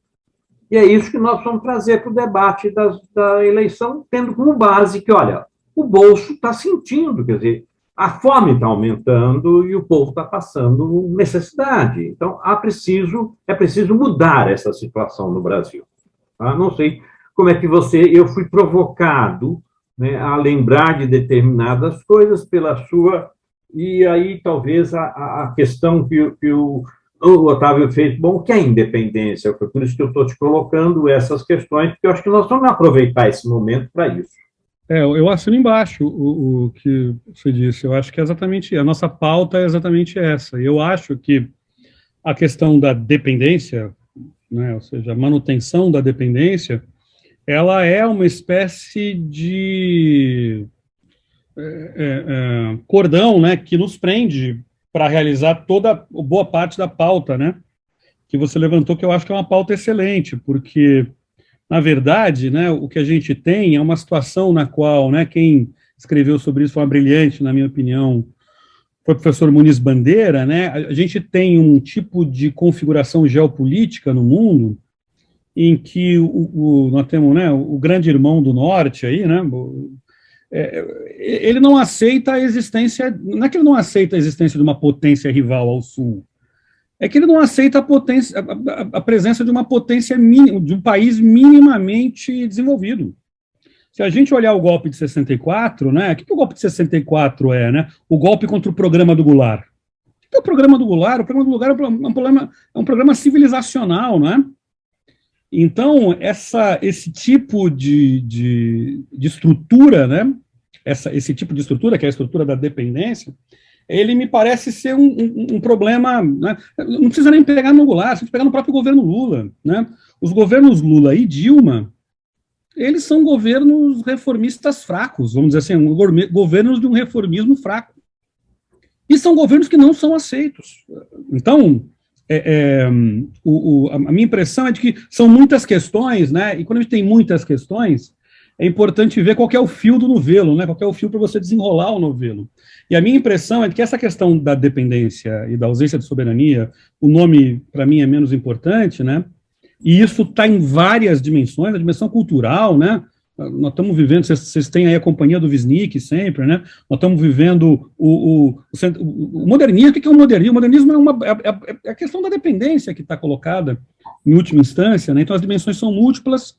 E é isso que nós vamos trazer para o debate da eleição, tendo como base que, olha, o bolso está sentindo, quer dizer, a fome está aumentando e o povo está passando necessidade. Então, é preciso mudar essa situação no Brasil. Tá? Não sei como é que eu fui provocado, né, a lembrar de determinadas coisas pela sua, e aí talvez a questão que o Otávio fez, bom, o que é independência? Foi por isso que eu estou te colocando essas questões, porque eu acho que nós vamos aproveitar esse momento para isso. Eu assino embaixo o que você disse. Eu acho que é exatamente, a nossa pauta é exatamente essa. Eu acho que a questão da dependência, né, ou seja, a manutenção da dependência, ela é uma espécie de cordão, né, que nos prende para realizar boa parte da pauta, né, que você levantou, que eu acho que é uma pauta excelente, porque, na verdade, né, o que a gente tem é uma situação na qual, né, quem escreveu sobre isso foi uma brilhante, na minha opinião, foi o professor Muniz Bandeira, né, a gente tem um tipo de configuração geopolítica no mundo em que nós temos, né, o grande irmão do norte aí, né, ele não aceita a existência, não é que ele não aceita a existência de uma potência rival ao sul, é que ele não aceita a presença de uma potência mínima, de um país minimamente desenvolvido. Se a gente olhar o golpe de 64, né, o que o golpe de 64 é, né? O golpe contra o programa do Goulart. O que é o programa do Goulart? O programa do Goulart é um programa civilizacional, não é? Então, esse tipo de estrutura, né, esse tipo de estrutura, que é a estrutura da dependência, ele me parece ser um problema, né, não precisa nem pegar no Goulart, precisa pegar no próprio governo Lula. Né? Os governos Lula e Dilma, eles são governos reformistas fracos, vamos dizer assim, governos de um reformismo fraco. E são governos que não são aceitos. Então, a minha impressão é de que são muitas questões, né? E quando a gente tem muitas questões, é importante ver qual que é o fio do novelo, né? Qual que é o fio para você desenrolar o novelo. E a minha impressão é de que essa questão da dependência e da ausência de soberania, o nome, para mim, é menos importante, né? E isso está em várias dimensões, a dimensão cultural, né? Nós estamos vivendo, vocês têm aí a companhia do Wisnik sempre, né? Nós estamos vivendo o modernismo. O que é o modernismo? O modernismo é a questão da dependência que está colocada em última instância, né? Então as dimensões são múltiplas,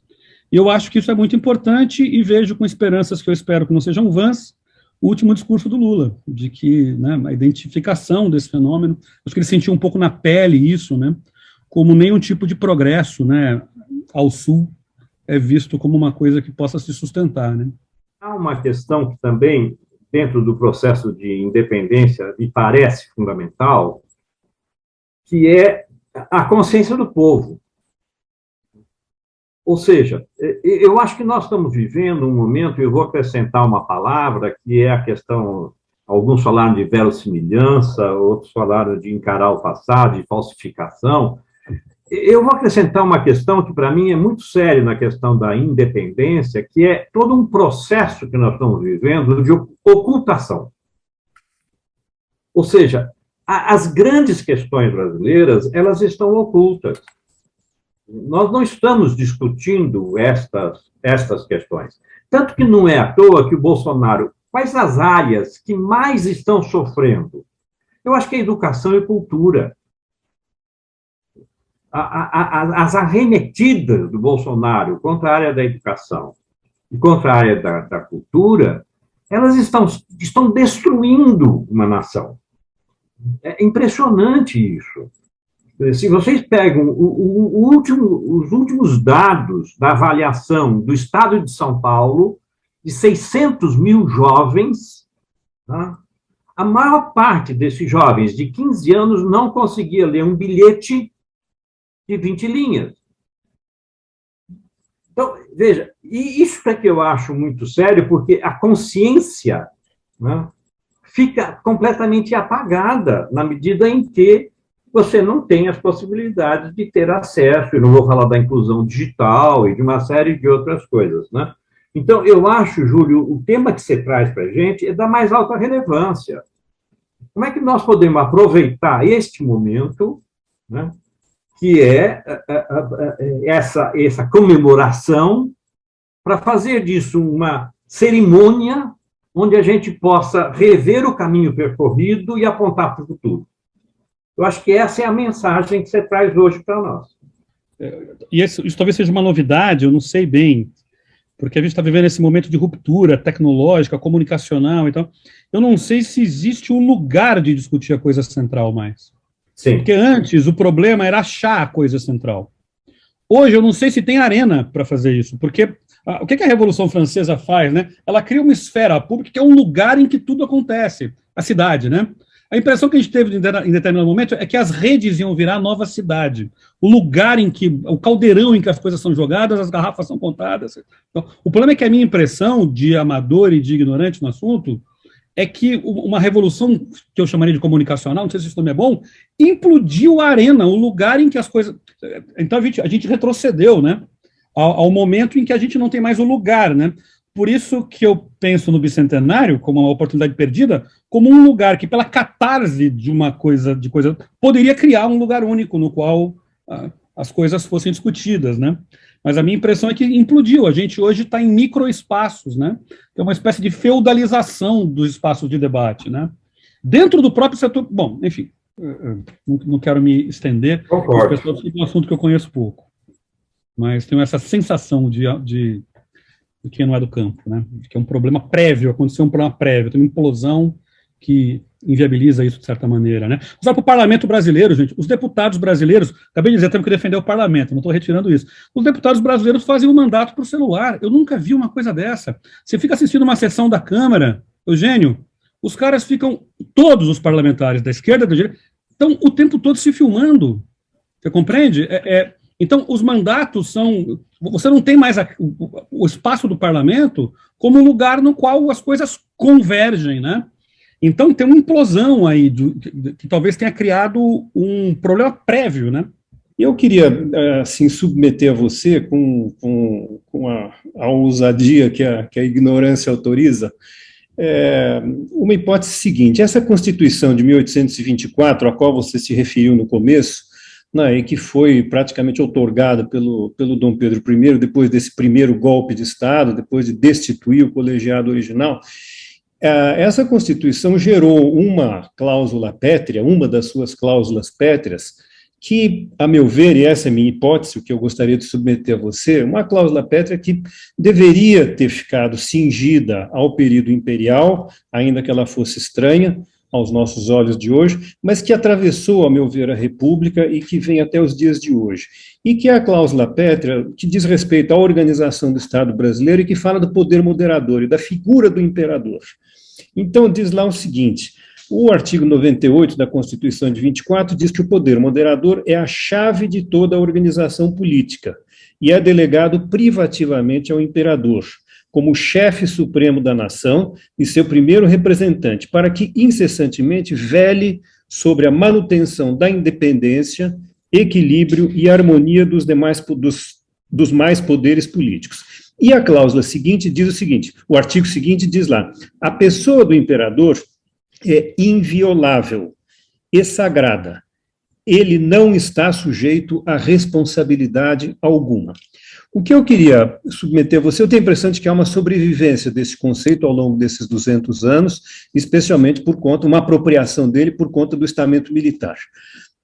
e eu acho que isso é muito importante, e vejo com esperanças que eu espero que não sejam vãs, o último discurso do Lula, de que, né, a identificação desse fenômeno, acho que ele sentiu um pouco na pele isso, né? Como nenhum tipo de progresso, né, ao sul é visto como uma coisa que possa se sustentar, né? Há uma questão que também, dentro do processo de independência, me parece fundamental, que é a consciência do povo. Ou seja, eu acho que nós estamos vivendo um momento, e eu vou acrescentar uma palavra, que é a questão, alguns falaram de verossimilhança, outros falaram de encarar o passado, de falsificação. Eu vou acrescentar uma questão que, para mim, é muito séria na questão da independência, que é todo um processo que nós estamos vivendo de ocultação. Ou seja, as grandes questões brasileiras, elas estão ocultas. Nós não estamos discutindo estas questões. Tanto que não é à toa que o Bolsonaro, quais as áreas que mais estão sofrendo? Eu acho que é educação e cultura. As arremetidas do Bolsonaro contra a área da educação e contra a área da cultura, elas estão destruindo uma nação. É impressionante isso. Se vocês pegam os últimos dados da avaliação do Estado de São Paulo, de 600 mil jovens, tá? A maior parte desses jovens de 15 anos não conseguia ler um bilhete de 20 linhas. Então, veja, e isso é que eu acho muito sério, porque a consciência, né, fica completamente apagada na medida em que você não tem as possibilidades de ter acesso, e não vou falar da inclusão digital e de uma série de outras coisas, né? Então, eu acho, Júlio, o tema que você traz para a gente é da mais alta relevância. Como é que nós podemos aproveitar este momento, né, que é essa comemoração, para fazer disso uma cerimônia onde a gente possa rever o caminho percorrido e apontar para o futuro? Eu acho que essa é a mensagem que você traz hoje para nós. E isso talvez seja uma novidade, eu não sei bem, porque a gente está vivendo esse momento de ruptura tecnológica, comunicacional, então eu não sei se existe um lugar de discutir a coisa central mais. Sim. Porque antes o problema era achar a coisa central. Hoje eu não sei se tem arena para fazer isso, porque o que a Revolução Francesa faz, né? Ela cria uma esfera pública que é um lugar em que tudo acontece, a cidade, né? A impressão que a gente teve em determinado momento é que as redes iam virar a nova cidade, o lugar em que, o caldeirão em que as coisas são jogadas, as garrafas são contadas. Então, o problema é que a minha impressão de amador e de ignorante no assunto é que uma revolução, que eu chamaria de comunicacional, não sei se esse nome é bom, implodiu a arena, o lugar em que as coisas... Então a gente retrocedeu, né, ao momento em que a gente não tem mais o lugar, né? Por isso que eu penso no Bicentenário como uma oportunidade perdida, como um lugar que, pela catarse de uma coisa, poderia criar um lugar único no qual as coisas fossem discutidas, né? Mas a minha impressão é que implodiu. A gente hoje está em microespaços, né? Que é uma espécie de feudalização dos espaços de debate, né? Dentro do próprio setor... Bom, enfim, não quero me estender. Concordo. As pessoas ficam um assunto que eu conheço pouco. Mas tenho essa sensação de que não é do campo, né? Que é um problema prévio, aconteceu um problema prévio, tem uma implosão que inviabiliza isso de certa maneira, né? Só para o parlamento brasileiro, gente, os deputados brasileiros, acabei de dizer, temos que defender o parlamento, não estou retirando isso. Os deputados brasileiros fazem o mandato para o celular, eu nunca vi uma coisa dessa. Você fica assistindo uma sessão da Câmara, Eugênio, os caras ficam, todos os parlamentares da esquerda, da direita, estão o tempo todo se filmando, você compreende? Então, os mandatos são... Você não tem mais o espaço do parlamento como um lugar no qual as coisas convergem, né? Então, tem uma implosão aí, que talvez tenha criado um problema prévio, né? Eu queria, assim, submeter a você, com a ousadia que a ignorância autoriza, uma hipótese seguinte: essa Constituição de 1824, a qual você se referiu no começo, né, e que foi praticamente outorgada pelo Dom Pedro I, depois desse primeiro golpe de Estado, depois de destituir o colegiado original, essa Constituição gerou uma cláusula pétrea, uma das suas cláusulas pétreas, que, a meu ver, e essa é a minha hipótese, o que eu gostaria de submeter a você, uma cláusula pétrea que deveria ter ficado cingida ao período imperial, ainda que ela fosse estranha aos nossos olhos de hoje, mas que atravessou, a meu ver, a República e que vem até os dias de hoje. E que é a cláusula pétrea que diz respeito à organização do Estado brasileiro e que fala do poder moderador e da figura do imperador. Então, diz lá o seguinte: o artigo 98 da Constituição de 24 diz que o poder moderador é a chave de toda a organização política e é delegado privativamente ao imperador, como chefe supremo da nação e seu primeiro representante, para que incessantemente vele sobre a manutenção da independência, equilíbrio e harmonia dos mais poderes políticos. E a cláusula seguinte diz o seguinte, o artigo seguinte diz lá: a pessoa do imperador é inviolável e sagrada, ele não está sujeito a responsabilidade alguma. O que eu queria submeter a você, eu tenho a impressão de que há uma sobrevivência desse conceito ao longo desses 200 anos, especialmente por conta, uma apropriação dele por conta do estamento militar.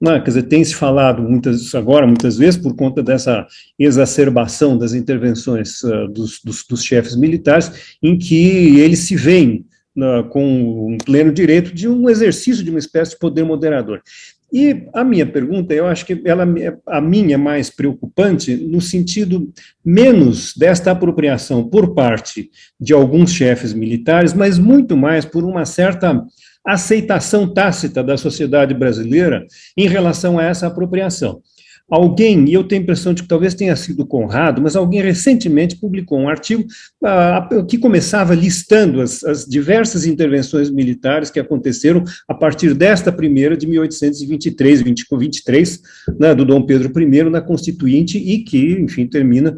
Quer dizer, tem se falado muitas vezes, por conta dessa exacerbação das intervenções dos chefes militares, em que eles se veem com um pleno direito de um exercício de uma espécie de poder moderador. E a minha pergunta, eu acho que a minha é mais preocupante no sentido menos desta apropriação por parte de alguns chefes militares, mas muito mais por uma certa aceitação tácita da sociedade brasileira em relação a essa apropriação. Alguém, e eu tenho a impressão de que talvez tenha sido Conrado, mas alguém recentemente publicou um artigo que começava listando as diversas intervenções militares que aconteceram a partir desta primeira de 1823, né, do Dom Pedro I, na Constituinte, e que, enfim, termina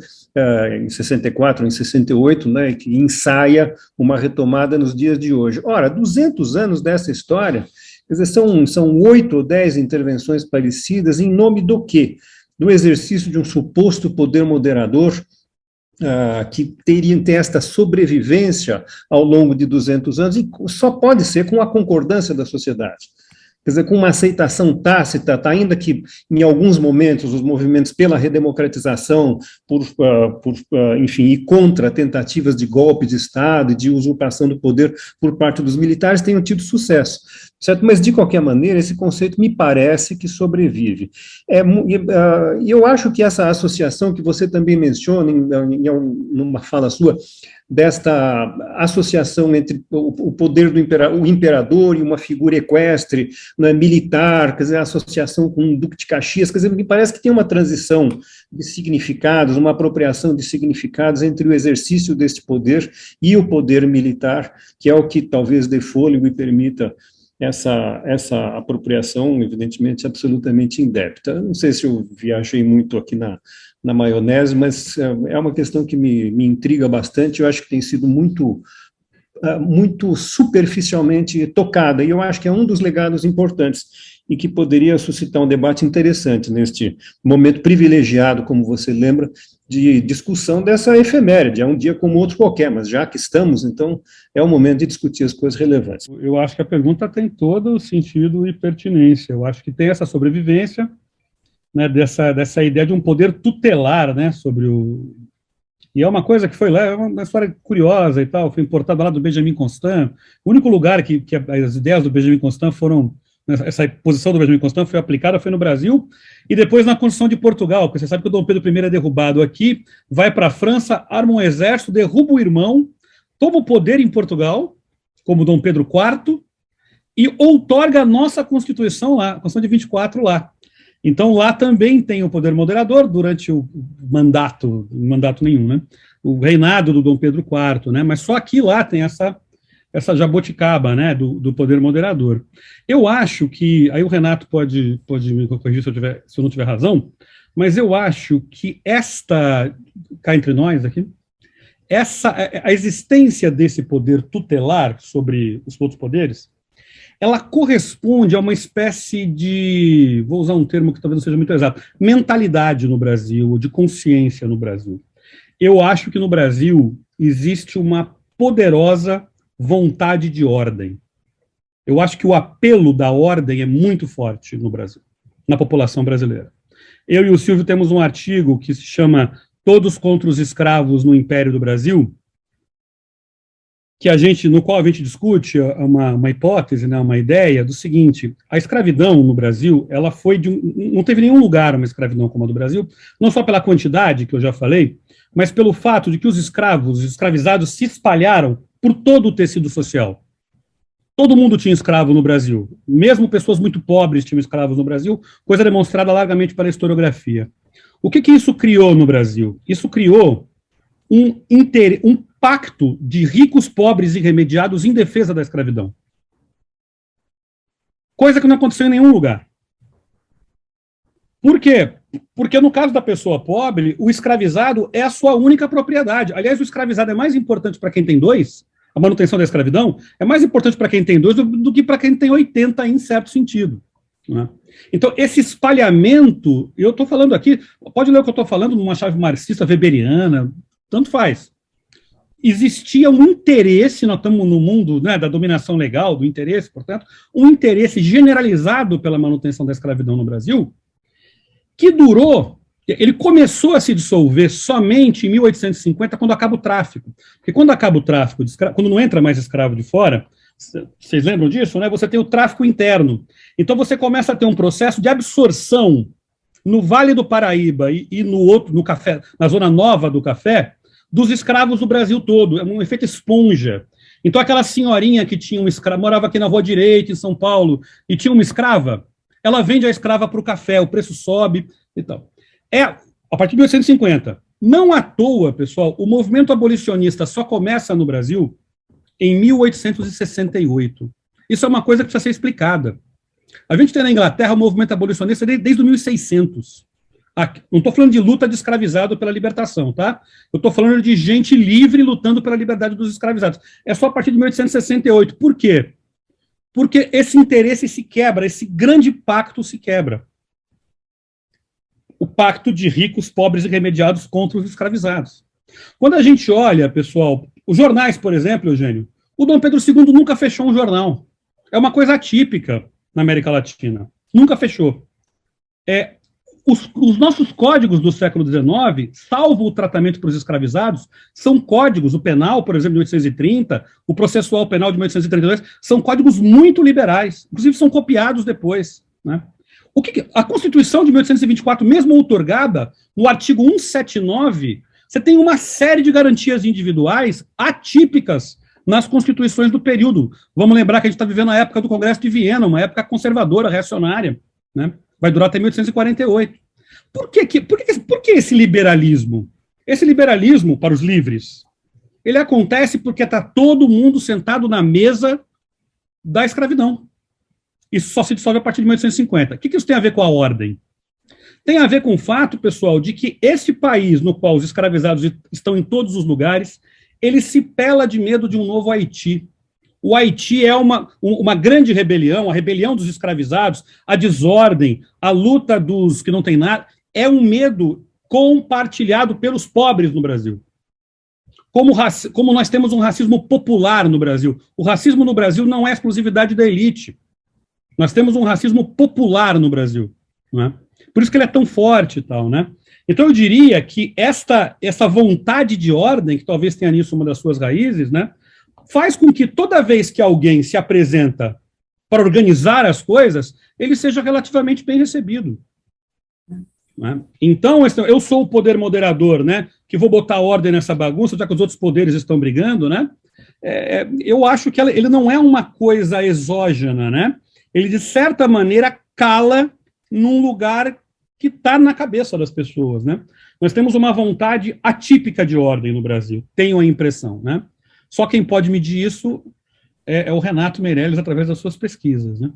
em 64, em 68, né, e que ensaia uma retomada nos dias de hoje. Ora, 200 anos dessa história. Quer dizer, são 8 ou 10 intervenções parecidas em nome do quê? Do exercício de um suposto poder moderador que tem esta sobrevivência ao longo de 200 anos e só pode ser com a concordância da sociedade. Quer dizer, com uma aceitação tácita, ainda que em alguns momentos os movimentos pela redemocratização, enfim, e contra tentativas de golpe de Estado e de usurpação do poder por parte dos militares tenham tido sucesso, certo? Mas, de qualquer maneira, esse conceito me parece que sobrevive. E eu acho que essa associação que você também menciona, numa fala sua, desta associação entre o poder do imperador e uma figura equestre, né, militar, quer dizer, a associação com o Duque de Caxias, quer dizer, me parece que tem uma transição de significados, uma apropriação de significados entre o exercício deste poder e o poder militar, que é o que talvez dê fôlego e permita essa apropriação, evidentemente, absolutamente indébita. Não sei se eu viajei muito aqui na maionese, mas é uma questão que me intriga bastante, eu acho que tem sido muito superficialmente tocada, e eu acho que é um dos legados importantes e que poderia suscitar um debate interessante neste momento privilegiado, como você lembra, de discussão dessa efeméride. É um dia como outro qualquer, mas já que estamos, então, é o momento de discutir as coisas relevantes. Eu acho que a pergunta tem todo o sentido e pertinência. Eu acho que tem essa sobrevivência, né, dessa ideia de um poder tutelar, né, sobre o... E é uma coisa que foi lá, é uma história curiosa e tal, foi importada lá do Benjamin Constant. O único lugar que as ideias do Benjamin Constant foram... Essa posição do Benjamin Constant foi aplicada, foi no Brasil, e depois na Constituição de Portugal, porque você sabe que o Dom Pedro I é derrubado aqui, vai para a França, arma um exército, derruba o irmão, toma o poder em Portugal, como Dom Pedro IV, e outorga a nossa Constituição lá, a Constituição de 24 lá. Então lá também tem o poder moderador durante o mandato nenhum, né? O reinado do Dom Pedro IV, né? Mas só aqui lá tem essa jaboticaba, né, do poder moderador. Eu acho que, aí o Renato pode me corrigir se eu não tiver razão, mas eu acho que cá entre nós aqui, a existência desse poder tutelar sobre os outros poderes, ela corresponde a uma espécie de, vou usar um termo que talvez não seja muito exato, mentalidade no Brasil, de consciência no Brasil. Eu acho que no Brasil existe uma poderosa vontade de ordem. Eu acho que o apelo da ordem é muito forte no Brasil, na população brasileira. Eu e o Silvio temos um artigo que se chama Todos contra os Escravos no Império do Brasil, no qual a gente discute uma hipótese, né, uma ideia do seguinte: a escravidão no Brasil, ela foi não teve nenhum lugar uma escravidão como a do Brasil, não só pela quantidade, que eu já falei, mas pelo fato de que os escravizados se espalharam por todo o tecido social. Todo mundo tinha escravo no Brasil, mesmo pessoas muito pobres tinham escravos no Brasil, coisa demonstrada largamente pela historiografia. O que isso criou no Brasil? Isso criou um pacto de ricos, pobres e remediados em defesa da escravidão. Coisa que não aconteceu em nenhum lugar. Por quê? Porque no caso da pessoa pobre, o escravizado é a sua única propriedade. Aliás, o escravizado é mais importante para quem tem 2, a manutenção da escravidão é mais importante para quem tem 2 do que para quem tem 80, em certo sentido, né? Então, esse espalhamento, eu estou falando aqui, pode ler o que eu estou falando numa chave marxista, weberiana, tanto faz. Existia um interesse, nós estamos no mundo, né, da dominação legal, do interesse, portanto, um interesse generalizado pela manutenção da escravidão no Brasil, que durou, ele começou a se dissolver somente em 1850, quando acaba o tráfico. Porque quando acaba o tráfico, quando não entra mais escravo de fora, vocês lembram disso, né? Você tem o tráfico interno. Então você começa a ter um processo de absorção no Vale do Paraíba e no café, na zona nova do café, dos escravos do Brasil todo. É um efeito esponja. Então aquela senhorinha que tinha um escravo, morava aqui na Rua Direita, em São Paulo, e tinha uma escrava, ela vende a escrava para o café, o preço sobe e tal. A partir de 1850. Não à toa, pessoal, o movimento abolicionista só começa no Brasil em 1868. Isso é uma coisa que precisa ser explicada. A gente tem na Inglaterra o movimento abolicionista desde 1600. Não estou falando de luta de escravizado pela libertação, tá? Eu estou falando de gente livre lutando pela liberdade dos escravizados. É só a partir de 1868. Por quê? Porque esse interesse se quebra, esse grande pacto se quebra. O pacto de ricos, pobres e remediados contra os escravizados. Quando a gente olha, pessoal, os jornais, por exemplo, Eugênio, o Dom Pedro II nunca fechou um jornal. É uma coisa atípica na América Latina. Nunca fechou. Os nossos códigos do século XIX, salvo o tratamento para os escravizados, são códigos, o penal, por exemplo, de 1830, o processual penal de 1832, são códigos muito liberais, inclusive são copiados depois, né? A Constituição de 1824, mesmo outorgada, no artigo 179, você tem uma série de garantias individuais atípicas nas constituições do período. Vamos lembrar que a gente está vivendo a época do Congresso de Viena, uma época conservadora, reacionária, né? Vai durar até 1848. Por que esse liberalismo? Esse liberalismo para os livres, ele acontece porque está todo mundo sentado na mesa da escravidão. Isso só se dissolve a partir de 1850. O que isso tem a ver com a ordem? Tem a ver com o fato, pessoal, de que esse país no qual os escravizados estão em todos os lugares, ele se pela de medo de um novo Haiti. O Haiti é uma grande rebelião, a rebelião dos escravizados, a desordem, a luta dos que não têm nada, é um medo compartilhado pelos pobres no Brasil. Como nós temos um racismo popular no Brasil. O racismo no Brasil não é exclusividade da elite. Nós temos um racismo popular no Brasil, né? Por isso que ele é tão forte e tal, né? Então eu diria que essa vontade de ordem, que talvez tenha nisso uma das suas raízes, né, faz com que toda vez que alguém se apresenta para organizar as coisas, ele seja relativamente bem recebido, né? Então eu sou o poder moderador, né, que vou botar ordem nessa bagunça, já que os outros poderes estão brigando, né? Eu acho que ele não é uma coisa exógena, né? Ele, de certa maneira, cala num lugar que está na cabeça das pessoas, né? Nós temos uma vontade atípica de ordem no Brasil, tenho a impressão, né? Só quem pode medir isso é o Renato Meirelles através das suas pesquisas, né?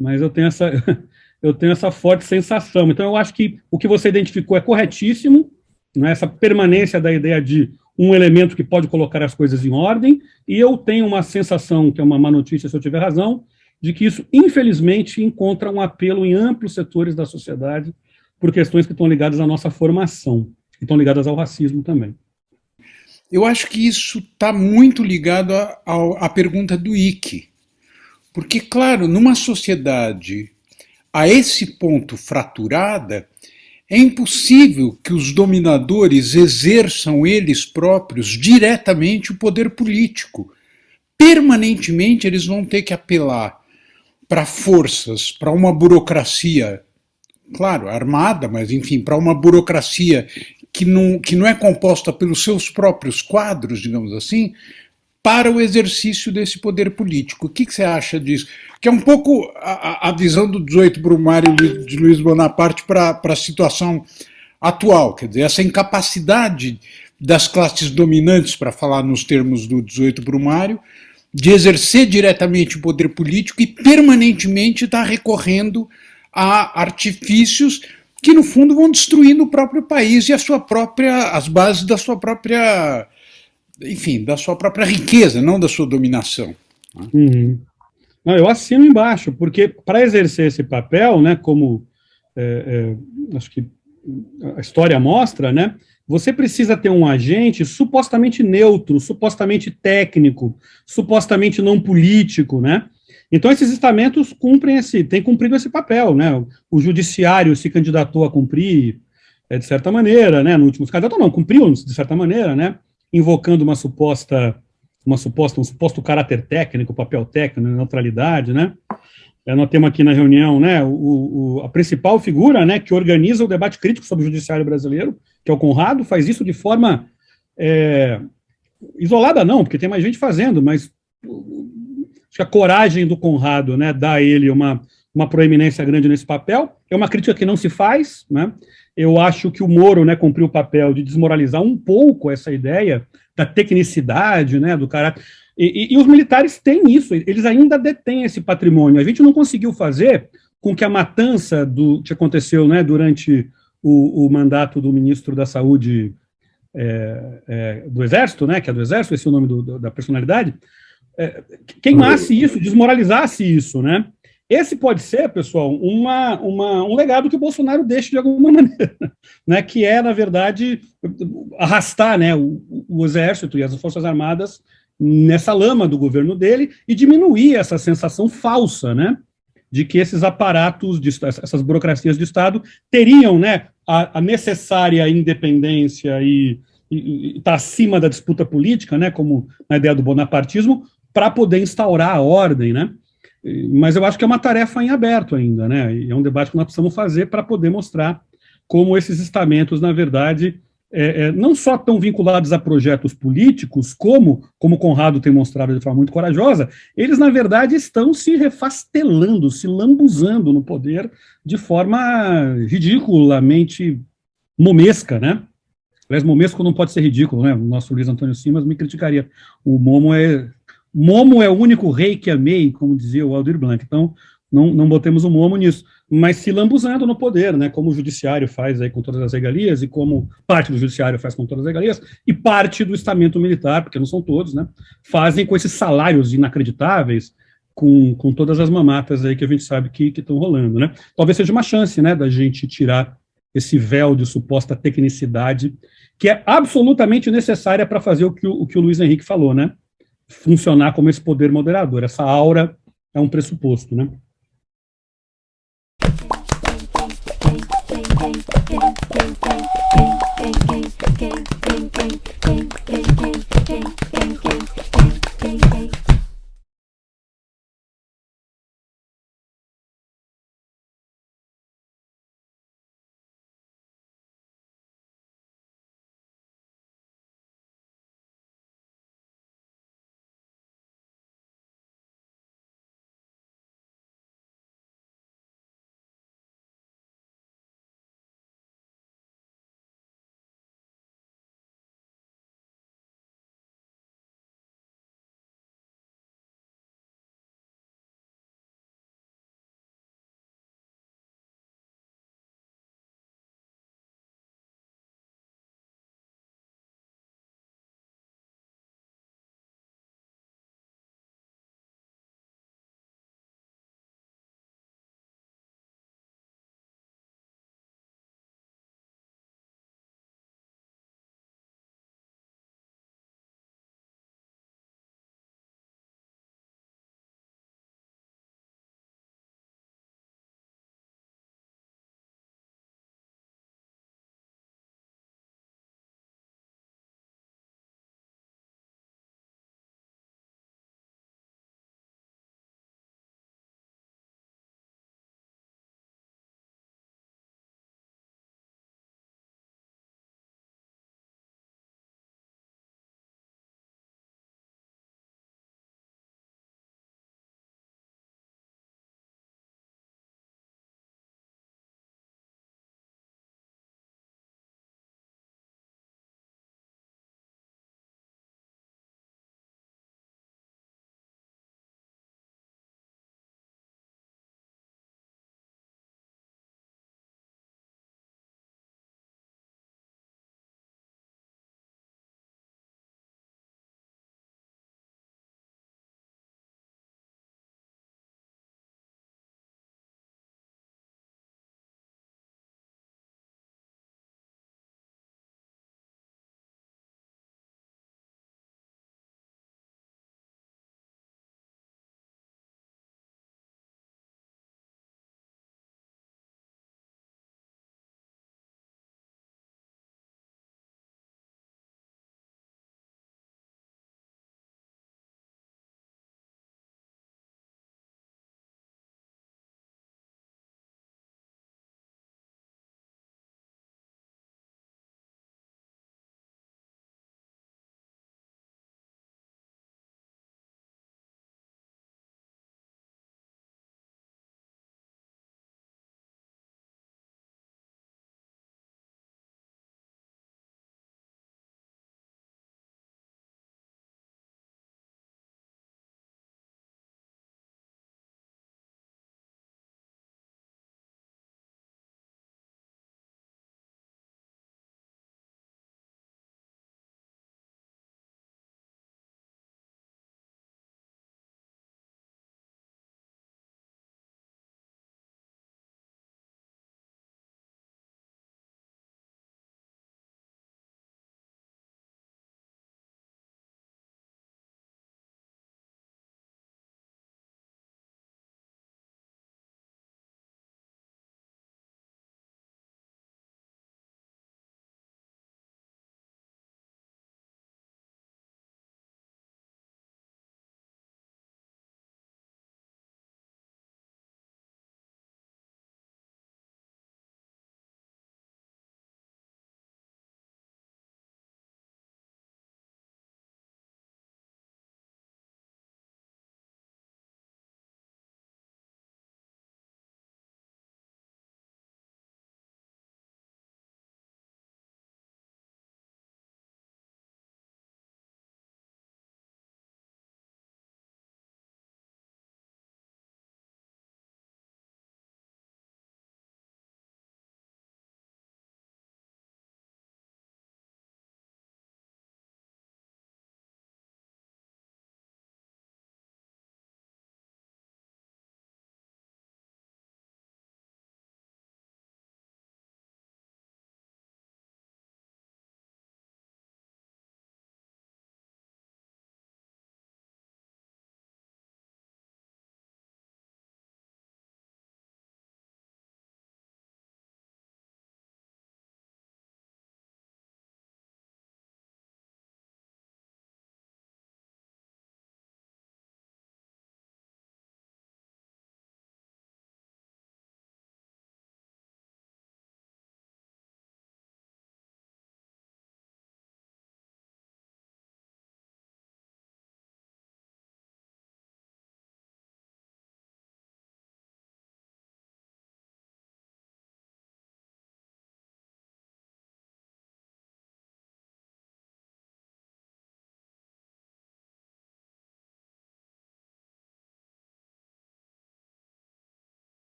Mas eu tenho essa forte sensação. Então, eu acho que o que você identificou é corretíssimo, né? Essa permanência da ideia de um elemento que pode colocar as coisas em ordem, e eu tenho uma sensação, que é uma má notícia se eu tiver razão, de que isso, infelizmente, encontra um apelo em amplos setores da sociedade por questões que estão ligadas à nossa formação, que estão ligadas ao racismo também. Eu acho que isso está muito ligado à pergunta do Ike. Porque, claro, numa sociedade a esse ponto fraturada, é impossível que os dominadores exerçam eles próprios diretamente o poder político. Permanentemente eles vão ter que apelar para forças, para uma burocracia, claro, armada, mas enfim, para uma burocracia que não é composta pelos seus próprios quadros, digamos assim, para o exercício desse poder político. O que você acha disso? Que é um pouco a visão do 18 Brumário de Luiz Bonaparte para a situação atual, quer dizer, essa incapacidade das classes dominantes, para falar nos termos do 18 Brumário, de exercer diretamente o poder político e permanentemente estar recorrendo a artifícios que, no fundo, vão destruindo o próprio país e as bases da sua própria, enfim, da sua própria riqueza, não da sua dominação. Uhum. Não, eu assino embaixo, porque para exercer esse papel, né, como acho que a história mostra, né, você precisa ter um agente supostamente neutro, supostamente técnico, supostamente não político, né? Então esses estamentos têm cumprido esse papel, né? O judiciário se candidatou a cumprir, de certa maneira, né? No último candidato não, cumpriu de certa maneira, né? Invocando um suposto caráter técnico, papel técnico, neutralidade, né? Nós temos aqui na reunião, né, a principal figura, né, que organiza o debate crítico sobre o judiciário brasileiro, que é o Conrado, faz isso de forma isolada não, porque tem mais gente fazendo, mas acho que a coragem do Conrado, né, dá a ele uma proeminência grande nesse papel. É uma crítica que não se faz, né? Eu acho que o Moro, né, cumpriu o papel de desmoralizar um pouco essa ideia da tecnicidade, né, do caráter. E os militares têm isso, eles ainda detêm esse patrimônio. A gente não conseguiu fazer com que a matança que aconteceu, né, durante o mandato do ministro da Saúde do Exército, né, que é do Exército, esse é o nome da personalidade, queimasse isso, desmoralizasse isso, né? Esse pode ser, pessoal, um legado que o Bolsonaro deixa de alguma maneira, né, que é, na verdade, arrastar, né, o Exército e as Forças Armadas nessa lama do governo dele e diminuir essa sensação falsa, né, de que esses aparatos, essas burocracias de Estado teriam, né, a necessária independência e está acima da disputa política, né, como na ideia do bonapartismo, para poder instaurar a ordem, né. Mas eu acho que é uma tarefa em aberto ainda, né, e é um debate que nós precisamos fazer para poder mostrar como esses estamentos, na verdade, não só estão vinculados a projetos políticos, como Conrado tem mostrado de forma muito corajosa, eles, na verdade, estão se refastelando, se lambuzando no poder de forma ridiculamente momesca, né? Aliás, momesco não pode ser ridículo, né? O nosso Luiz Antônio Simas me criticaria. O Momo é o único rei que amei, como dizia o Aldir Blanc. Então, não botemos o Momo nisso, mas se lambuzando no poder, né, como o judiciário faz aí com todas as regalias, e como parte do judiciário faz com todas as regalias, e parte do estamento militar, porque não são todos, né, fazem com esses salários inacreditáveis, com todas as mamatas aí que a gente sabe que estão rolando, né. Talvez seja uma chance, né, da gente tirar esse véu de suposta tecnicidade, que é absolutamente necessária para fazer o que o Luiz Henrique falou, né, funcionar como esse poder moderador. Essa aura é um pressuposto, né.